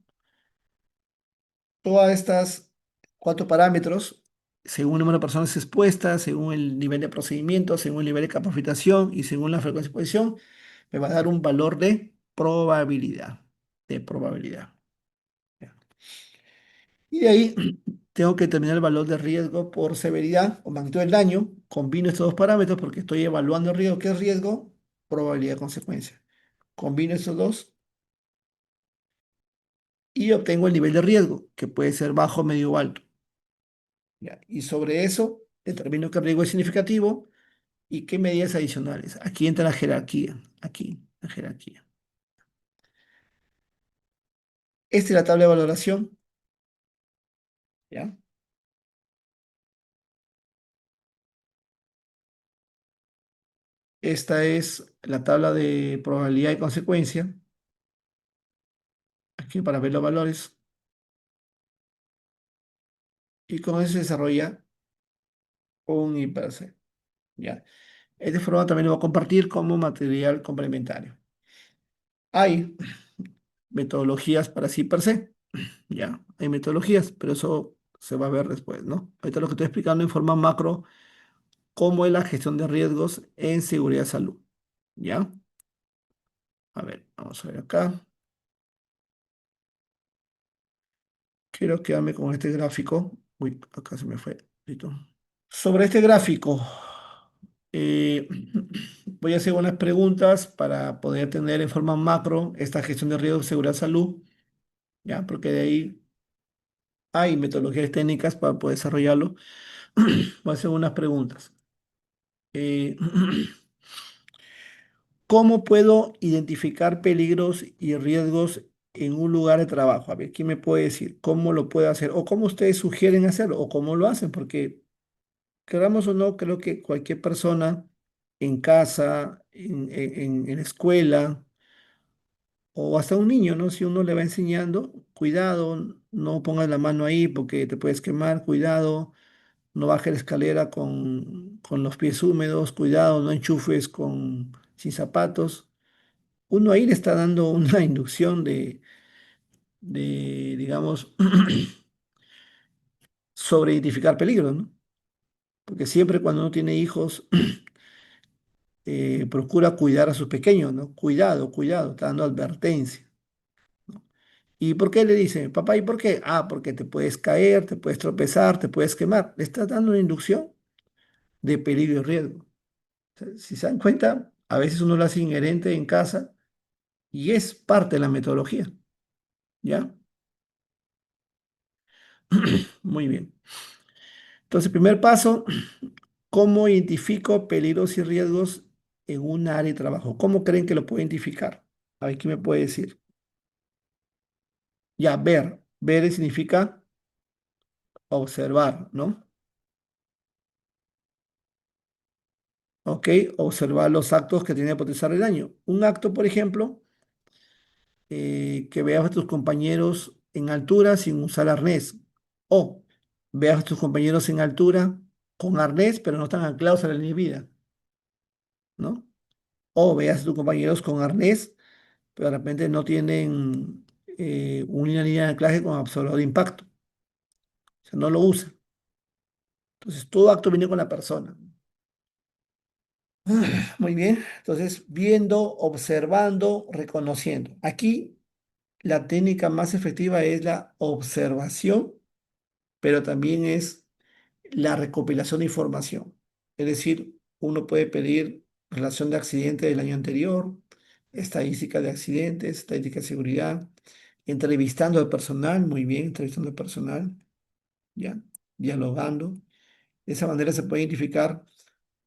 Todas estas 4 parámetros, según el número de personas expuestas, según el nivel de procedimiento, según el nivel de capacitación y según la frecuencia de exposición, me va a dar un valor de probabilidad, de probabilidad. ¿Ya? Y de ahí tengo que determinar el valor de riesgo por severidad o magnitud del daño. Combino estos dos parámetros porque estoy evaluando el riesgo. ¿Qué es riesgo? Probabilidad de consecuencia. Combino estos dos y obtengo el nivel de riesgo, que puede ser bajo, medio o alto. ¿Ya? Y sobre eso determino qué riesgo es significativo y qué medidas adicionales. Aquí entra la jerarquía, aquí, la jerarquía. Esta es la tabla de valoración, ¿ya? Esta es la tabla de probabilidad y consecuencia, aquí para ver los valores, y con eso se desarrolla un IPC, ¿ya? Este formato también lo voy a compartir como material complementario. Hay metodologías para sí per se, ya, hay metodologías, pero eso se va a ver después, ¿no? Ahorita lo que estoy explicando en forma macro, cómo es la gestión de riesgos en seguridad y salud, ¿ya? A ver, vamos a ver acá. Quiero quedarme con este gráfico. Uy, acá se me fue. Listo. Sobre este gráfico, eh, voy a hacer unas preguntas para poder tener en forma macro esta gestión de riesgos, seguridad, salud, ¿ya? Porque de ahí hay metodologías técnicas para poder desarrollarlo. Voy a hacer unas preguntas. Eh, ¿Cómo puedo identificar peligros y riesgos en un lugar de trabajo? A ver, ¿quién me puede decir cómo lo puedo hacer? O cómo ustedes sugieren hacerlo, o cómo lo hacen, porque queramos o no, creo que cualquier persona en casa, en la escuela, o hasta un niño, ¿no? Si uno le va enseñando, cuidado, no pongas la mano ahí porque te puedes quemar, cuidado, no bajes la escalera con los pies húmedos, cuidado, no enchufes sin zapatos. Uno ahí le está dando una inducción digamos, sobre identificar peligros, ¿no? Porque siempre cuando uno tiene hijos, procura cuidar a sus pequeños, ¿no? Cuidado, cuidado, está dando advertencia, ¿no? ¿Y por qué le dice, papá, y por qué? Ah, porque te puedes caer, te puedes tropezar, te puedes quemar. Le estás dando una inducción de peligro y riesgo. O sea, si se dan cuenta, a veces uno lo hace inherente en casa y es parte de la metodología, ¿ya? Muy bien. Entonces, primer paso, ¿cómo identifico peligros y riesgos en un área de trabajo? ¿Cómo creen que lo puedo identificar? A ver, ¿qué me puede decir? Ya, ver. Ver significa observar, ¿no? ¿ok? Observar los actos que tiene potencial de daño. Un acto, por ejemplo, que veas a tus compañeros en altura sin usar arnés. O veas a tus compañeros en altura con arnés, pero no están anclados a la línea de vida, ¿no? O veas a tus compañeros con arnés, pero de repente no tienen una línea de anclaje con absorbedor de impacto. O sea, no lo usan. Entonces, todo acto viene con la persona. Muy bien. Entonces, viendo, observando, reconociendo. Aquí, la técnica más efectiva es la observación, pero también es la recopilación de información. Es decir, uno puede pedir relación de accidente del año anterior, estadística de accidentes, estadística de seguridad, entrevistando al personal, muy bien, entrevistando al personal, ya, dialogando. De esa manera se puede identificar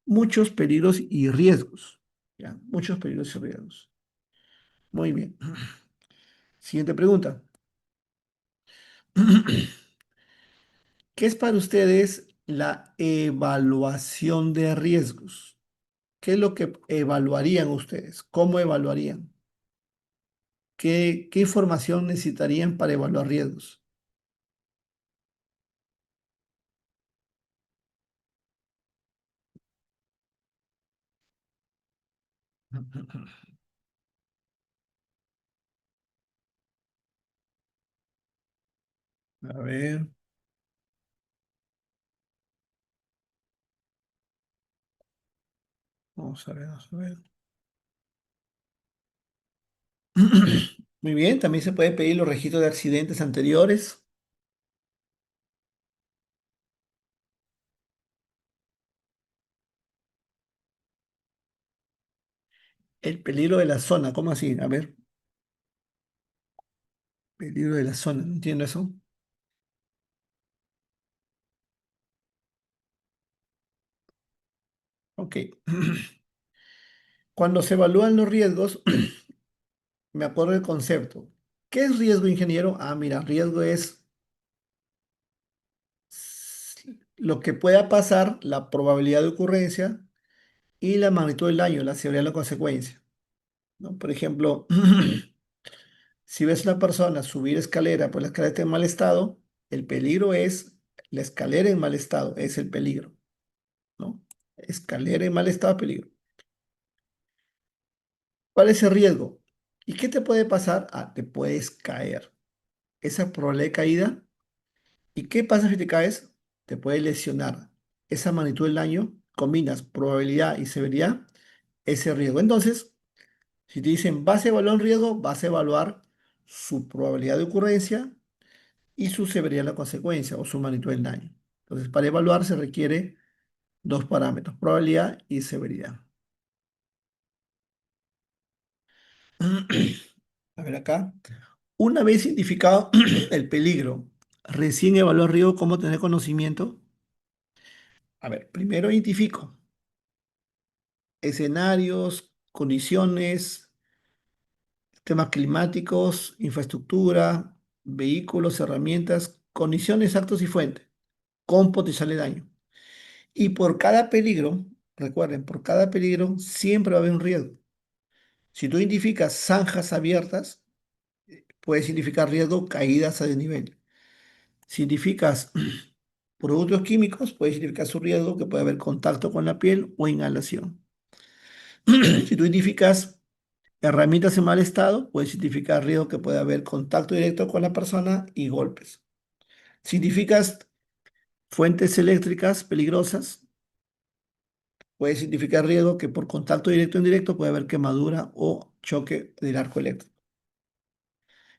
muchos peligros y riesgos, ya, muchos peligros y riesgos. Muy bien. Siguiente pregunta. ¿Qué es para ustedes la evaluación de riesgos? ¿Qué es lo que evaluarían ustedes? ¿Cómo evaluarían? ¿Qué información necesitarían para evaluar riesgos? A ver, vamos a ver, vamos a ver. Muy bien, también se puede pedir los registros de accidentes anteriores, el peligro de la zona, ¿cómo así? A ver, peligro de la zona, no entiendo eso. Ok. Cuando se evalúan los riesgos, me acuerdo del concepto. ¿Qué es riesgo, ingeniero? Ah, mira, riesgo es lo que pueda pasar, la probabilidad de ocurrencia y la magnitud del daño, la severidad de la consecuencia, ¿no? Por ejemplo, si ves a una persona subir escalera, pues la escalera está en mal estado, el peligro es la escalera en mal estado, es el peligro, ¿no? Escalera en mal estado, peligro. ¿Cuál es el riesgo? ¿Y qué te puede pasar? Ah, te puedes caer. Esa probabilidad de caída. ¿Y qué pasa si te caes? Te puede lesionar. Esa magnitud del daño, combinas probabilidad y severidad, ese riesgo. Entonces, si te dicen vas a evaluar un riesgo, vas a evaluar su probabilidad de ocurrencia y su severidad de la consecuencia o su magnitud del daño. Entonces, para evaluar se requiere dos parámetros, probabilidad y severidad. A ver acá. Una vez identificado el peligro, recién evaluó el riesgo, ¿cómo tener conocimiento? A ver, primero identifico escenarios, condiciones, temas climáticos, infraestructura, vehículos, herramientas, condiciones, actos y fuentes, con potencial de daño. Y por cada peligro, recuerden, por cada peligro siempre va a haber un riesgo. Si tú identificas zanjas abiertas, puedes identificar riesgo caídas a desnivel. Si identificas productos químicos, puedes identificar su riesgo que puede haber contacto con la piel o inhalación. Si tú identificas herramientas en mal estado, puedes identificar riesgo que puede haber contacto directo con la persona y golpes. Si identificas fuentes eléctricas peligrosas, puedes identificar riesgo que por contacto directo o indirecto puede haber quemadura o choque del arco eléctrico.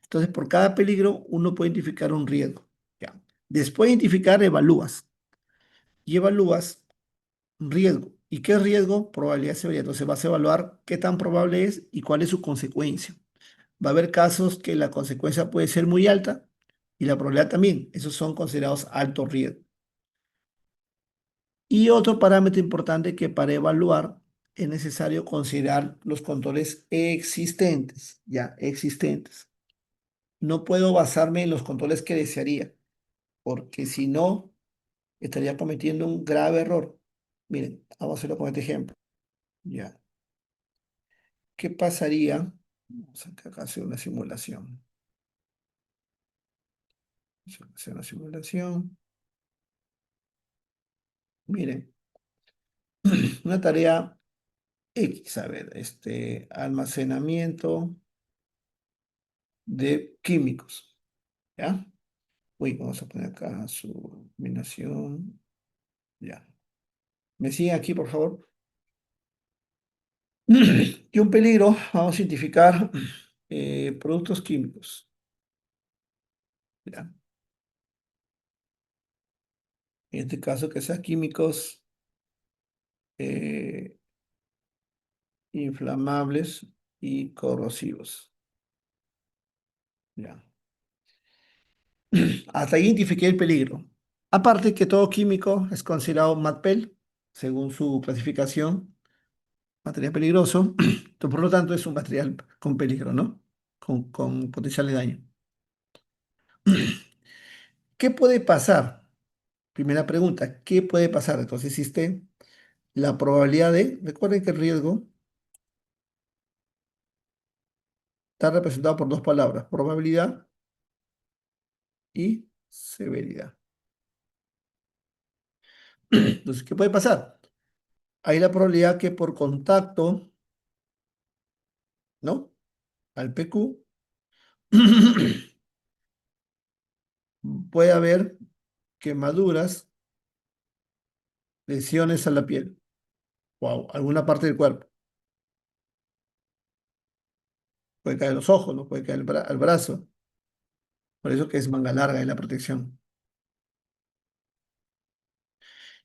Entonces, por cada peligro, uno puede identificar un riesgo. ¿Ya? Después de identificar, evalúas. Y evalúas riesgo. ¿Y qué es riesgo? Probabilidad de severidad. Entonces, vas a evaluar qué tan probable es y cuál es su consecuencia. Va a haber casos que la consecuencia puede ser muy alta y la probabilidad también. Esos son considerados alto riesgo. Y otro parámetro importante que para evaluar es necesario considerar los controles existentes, ya existentes. No puedo basarme en los controles que desearía, porque si no, estaría cometiendo un grave error. Miren, vamos a hacerlo con este ejemplo. Ya. ¿Qué pasaría? Vamos a hacer una simulación. Vamos a hacer una simulación. Miren, una tarea X, a ver, almacenamiento de químicos, ¿ya? Uy, vamos a poner acá su combinación, ya. ¿Me siguen aquí, por favor? Y un peligro, vamos a identificar productos químicos, ¿ya? En este caso, que sean químicos eh, inflamables y corrosivos, ¿ya? Hasta ahí identifiqué el peligro. Aparte que todo químico es considerado MAPEL, según su clasificación, material peligroso, entonces, por lo tanto es un material con peligro, ¿no? Con potencial de daño. ¿Qué puede pasar? Primera pregunta, ¿qué puede pasar? Entonces existe la probabilidad de, recuerden que el riesgo está representado por dos palabras, probabilidad y severidad. Entonces, ¿qué puede pasar? Hay la probabilidad que por contacto, ¿no? Al PQ, puede haber quemaduras, lesiones a la piel o a alguna parte del cuerpo. Puede caer los ojos, ¿no? Puede caer el brazo. Por eso que es manga larga en la protección.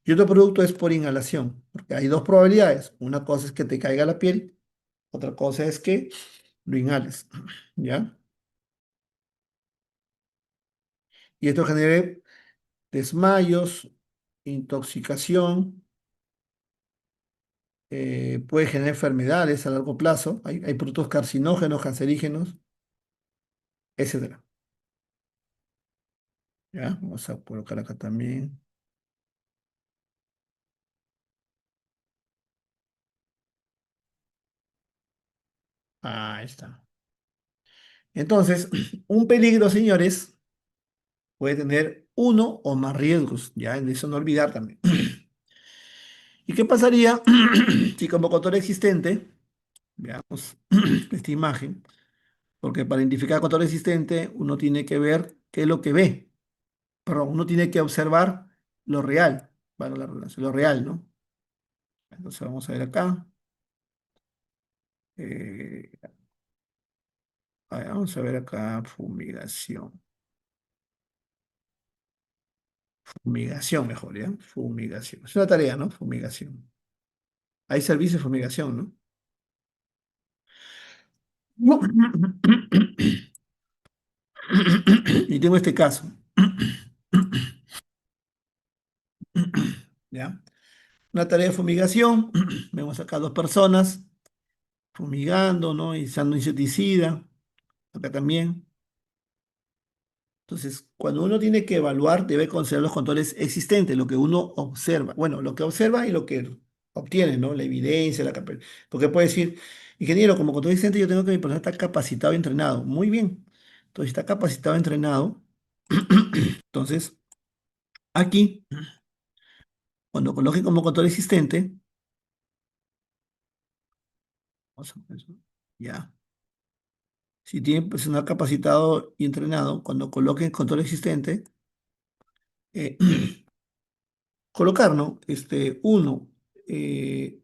Y otro producto es por inhalación, porque hay dos probabilidades. Una cosa es que te caiga la piel, otra cosa es que lo inhales, ¿ya? Y esto genera desmayos, intoxicación, puede generar enfermedades a largo plazo. Hay productos carcinógenos, cancerígenos, etcétera. ¿Ya? Vamos a colocar acá también. Ahí está. Entonces, un peligro, señores, puede tener uno o más riesgos, ya de eso no olvidar también. ¿Y qué pasaría si como control existente, veamos esta imagen, porque para identificar control existente uno tiene que ver qué es lo que ve, pero uno tiene que observar lo real, bueno, la relación, lo real, ¿no? Entonces vamos a ver acá, eh, vamos a ver acá fumigación, fumigación mejor, ¿ya? Fumigación, es una tarea, ¿no? Fumigación. Hay servicios de fumigación, ¿no? Y tengo este caso, ¿ya? Una tarea de fumigación, vemos acá dos personas fumigando, ¿no? Y usando insecticida, acá también. Entonces, cuando uno tiene que evaluar, debe considerar los controles existentes, lo que uno observa. Bueno, lo que observa y lo que obtiene, ¿no? La evidencia, porque puede decir, ingeniero, como control existente yo tengo que mi persona está capacitado y entrenado. Muy bien. Entonces, está capacitado y entrenado. Entonces, aquí, cuando coloque como control existente, vamos a poner eso, ya. Si tiene personal capacitado y entrenado, cuando coloque control existente, eh, colocar, ¿no? Uno, eh,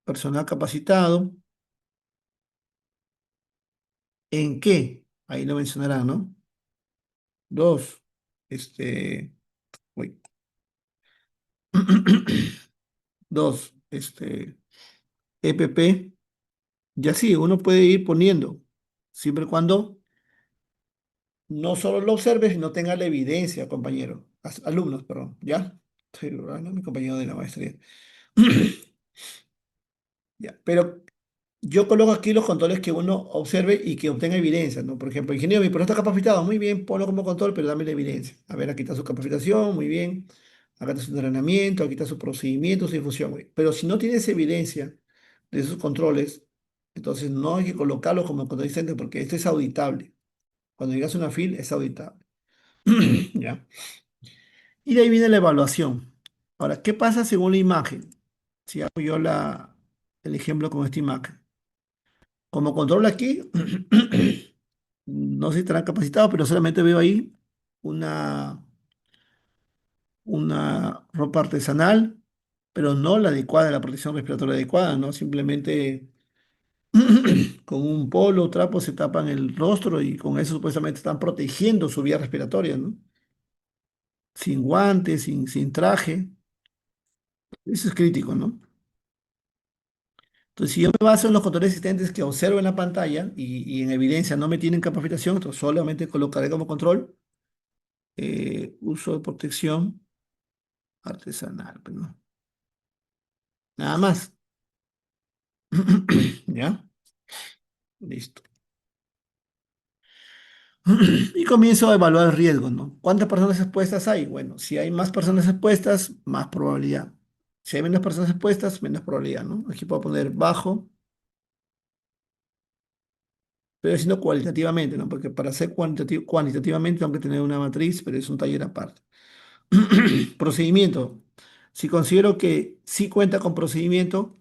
personal capacitado, ¿en qué? Ahí lo mencionará, ¿no? Dos, uy. Dos, EPP, y así, uno puede ir poniendo, siempre y cuando no solo lo observe, sino tenga la evidencia, compañero, alumnos, perdón, ¿ya? Estoy hablando de mi compañero de la maestría. Ya, pero yo coloco aquí los controles que uno observe y que obtenga evidencia, ¿no? Por ejemplo, ingeniero, mi perro está capacitado, muy bien, ponlo como control, pero dame la evidencia. A ver, aquí está su capacitación, muy bien. Acá está su entrenamiento, aquí está su procedimiento, su difusión, güey. Pero si no tienes evidencia de esos controles, entonces no hay que colocarlo como control center porque esto es auditable. Cuando llegas a una FIL es auditable. ¿Ya? Y de ahí viene la evaluación. Ahora, ¿qué pasa según la imagen? Si hago yo el ejemplo con esta imagen. Como control aquí, no sé si estarán capacitados, pero solamente veo ahí una, una ropa artesanal, pero no la adecuada, la protección respiratoria adecuada, ¿no? Simplemente con un polo o trapo se tapan el rostro y con eso supuestamente están protegiendo su vía respiratoria, ¿no? Sin guantes, sin traje. Eso es crítico, ¿no? Entonces, si yo me baso en los controles existentes que observo en la pantalla y en evidencia no me tienen capacitación, entonces solamente colocaré como control uso de protección artesanal, pero no. Nada más. ¿Ya? Listo. Y comienzo a evaluar el riesgo, ¿no? ¿Cuántas personas expuestas hay? Bueno, si hay más personas expuestas, más probabilidad. Si hay menos personas expuestas, menos probabilidad, ¿no? Aquí puedo poner bajo, pero diciendo cualitativamente, ¿no? Porque para hacer cuantitativamente tengo que tener una matriz, pero es un taller aparte. Procedimiento. Si considero que sí cuenta con procedimiento,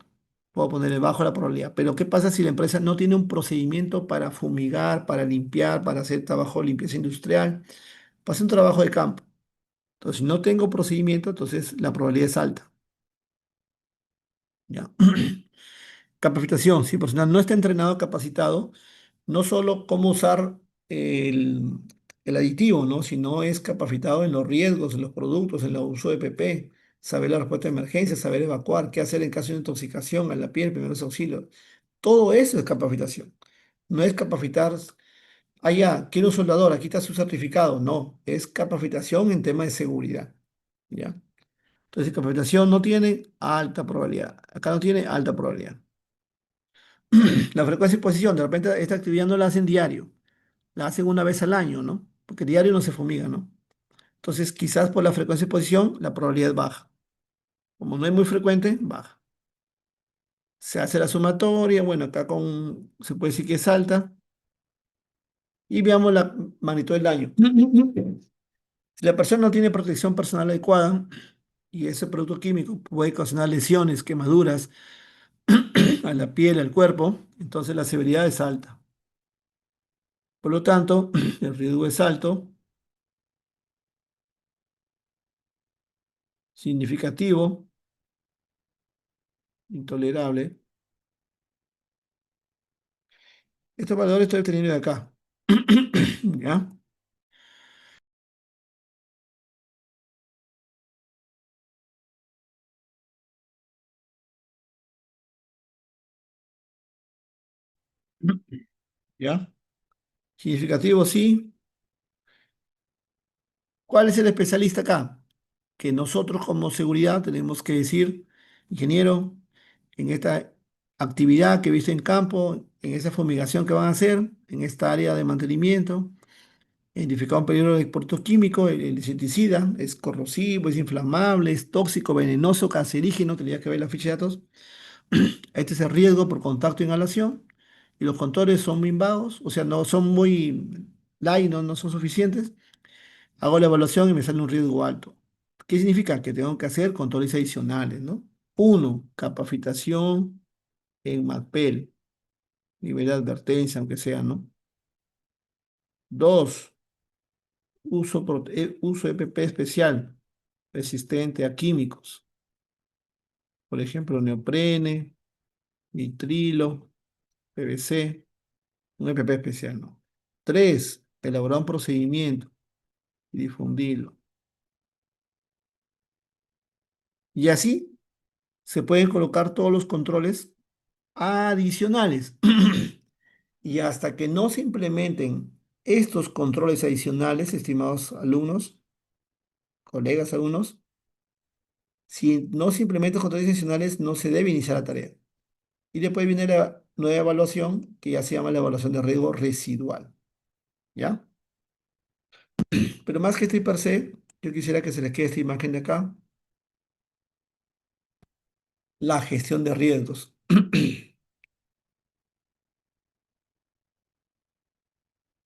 puedo ponerle bajo la probabilidad. Pero ¿qué pasa si la empresa no tiene un procedimiento para fumigar, para limpiar, para hacer trabajo de limpieza industrial, para hacer un trabajo de campo? Entonces, si no tengo procedimiento, entonces la probabilidad es alta. ¿Ya? Capacitación. Si el personal no está entrenado, capacitado, no solo cómo usar el, el aditivo, ¿no? Sino es capacitado en los riesgos, en los productos, en el uso de PP, saber la respuesta de emergencia, saber evacuar, qué hacer en caso de intoxicación a la piel, primeros auxilios. Todo eso es capacitación. No es capacitar, ah, ya, quiero un soldador, aquí está su certificado. No, es capacitación en tema de seguridad. ¿Ya? Entonces, capacitación no tiene alta probabilidad. Acá no tiene alta probabilidad. La frecuencia de exposición, de repente esta actividad no la hacen diario, la hacen una vez al año, ¿no? Porque diario no se fumiga, ¿no? Entonces, quizás por la frecuencia de exposición, la probabilidad es baja. Como no es muy frecuente, baja. Se hace la sumatoria, bueno, acá se puede decir que es alta, y veamos la magnitud del daño. Si la persona no tiene protección personal adecuada y ese producto químico puede causar lesiones, quemaduras a la piel, al cuerpo, entonces la severidad es alta. Por lo tanto, el riesgo es alto, significativo, intolerable. Estos valores estoy obteniendo de acá. ¿Ya? ¿Ya? Significativo, sí. ¿Cuál es el especialista acá? Que nosotros como seguridad tenemos que decir, ingeniero, en esta actividad que viste en campo, en esa fumigación que van a hacer, en esta área de mantenimiento, identificar un peligro de producto químico, el insecticida, es corrosivo, es inflamable, es tóxico, venenoso, cancerígeno, tendría que ver la ficha de datos. Este es el riesgo por contacto e inhalación. Y los controles son muy vagos, o sea, no son muy light, no son suficientes. Hago la evaluación y me sale un riesgo alto. ¿Qué significa? Que tengo que hacer controles adicionales, ¿no? Uno, capacitación en MAPEL, nivel de advertencia, aunque sea, ¿no? Dos, uso EPP especial, resistente a químicos. Por ejemplo, neoprene, nitrilo, PVC, un EPP especial, ¿no? Tres, elaborar un procedimiento y difundirlo. Y así se pueden colocar todos los controles adicionales. Y hasta que no se implementen estos controles adicionales, estimados alumnos, colegas alumnos, si no se implementan controles adicionales, no se debe iniciar la tarea. Y después viene la nueva evaluación, que ya se llama la evaluación de riesgo residual. ¿Ya? Pero más que esto y per se, yo quisiera que se les quede esta imagen de acá. la gestión de riesgos.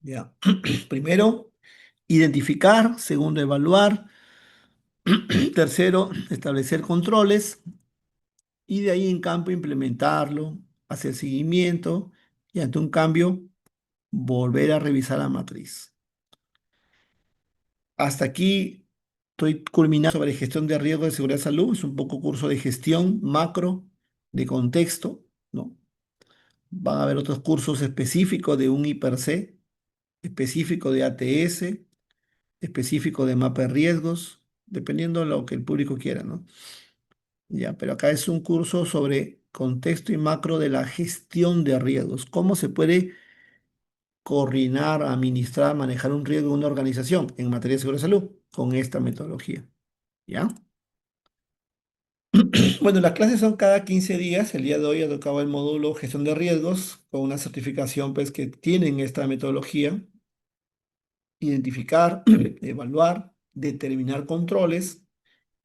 Ya. Primero, identificar. Segundo, evaluar. Tercero, establecer controles. Y de ahí en campo implementarlo, hacer seguimiento y ante un cambio, volver a revisar la matriz. Hasta aquí estoy culminando sobre gestión de riesgo de seguridad de salud. Es un poco curso de gestión macro, de contexto, ¿no? Van a haber otros cursos específicos de un IPRC, específico de ATS, específico de mapa de riesgos, dependiendo de lo que el público quiera, ¿no? Ya, pero acá es un curso sobre contexto y macro de la gestión de riesgos. ¿Cómo se puede coordinar, administrar, manejar un riesgo en una organización en materia de seguridad de salud con esta metodología? ¿Ya? Bueno, las clases son cada 15 días. El día de hoy ha tocado el módulo gestión de riesgos con una certificación pues, que tienen esta metodología. Identificar, evaluar, determinar controles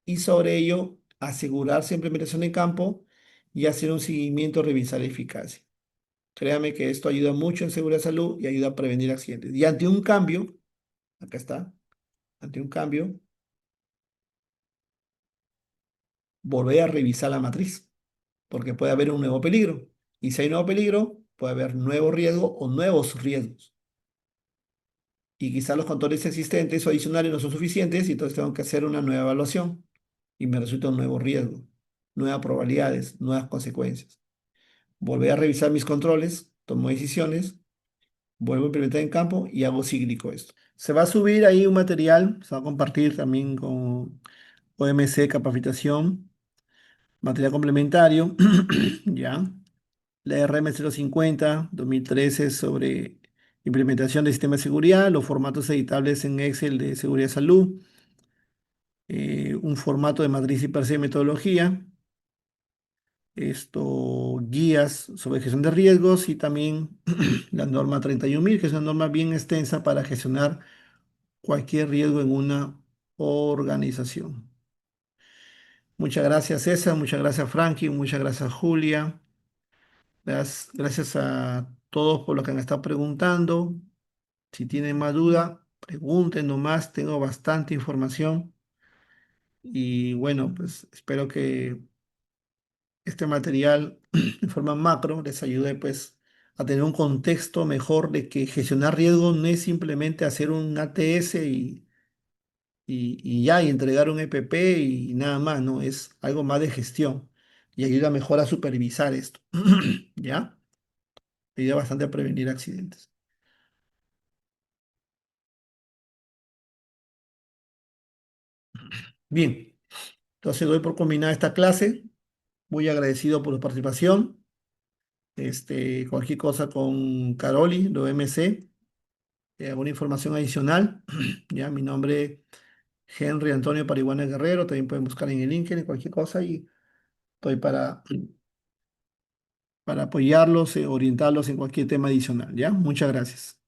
y sobre ello asegurarse implementación en campo y hacer un seguimiento, revisar eficacia. Créame que esto ayuda mucho en seguridad de salud y ayuda a prevenir accidentes. Y ante un cambio, acá está, ante un cambio, volver a revisar la matriz, porque puede haber un nuevo peligro. Y si hay nuevo peligro, puede haber nuevo riesgo o nuevos riesgos. Y quizás los controles existentes o adicionales no son suficientes y entonces tengo que hacer una nueva evaluación y me resulta un nuevo riesgo, nuevas probabilidades, nuevas consecuencias. Volver a revisar mis controles, tomo decisiones, vuelvo a implementar en campo y hago cíclico esto. Se va a subir ahí un material, se va a compartir también con OMC Capacitación, material complementario, ya. La RM 050 2013 sobre implementación de sistemas de seguridad, los formatos editables en Excel de seguridad y salud, un formato de matriz y per se metodología, esto, guías sobre gestión de riesgos y también la norma 31.000, que es una norma bien extensa para gestionar cualquier riesgo en una organización. Muchas gracias, César, muchas gracias, Frankie, muchas gracias, Julia. Gracias a todos por lo que han estado preguntando. Si tienen más duda, pregunten nomás, tengo bastante información. Y bueno, pues espero que este material en forma macro les ayude pues a tener un contexto mejor de que gestionar riesgos no es simplemente hacer un ATS y ya, y entregar un EPP y nada más, ¿no? Es algo más de gestión y ayuda mejor a supervisar esto, ¿ya? Ayuda bastante a prevenir accidentes. Bien, entonces doy por culminada esta clase. Muy agradecido por su participación. Cualquier cosa con Caroli, lo MC, alguna información adicional. Ya, mi nombre Henry Antonio Parihuana Guerrero. También pueden buscar en el LinkedIn cualquier cosa y estoy para apoyarlos, orientarlos en cualquier tema adicional. ¿Ya? Muchas gracias.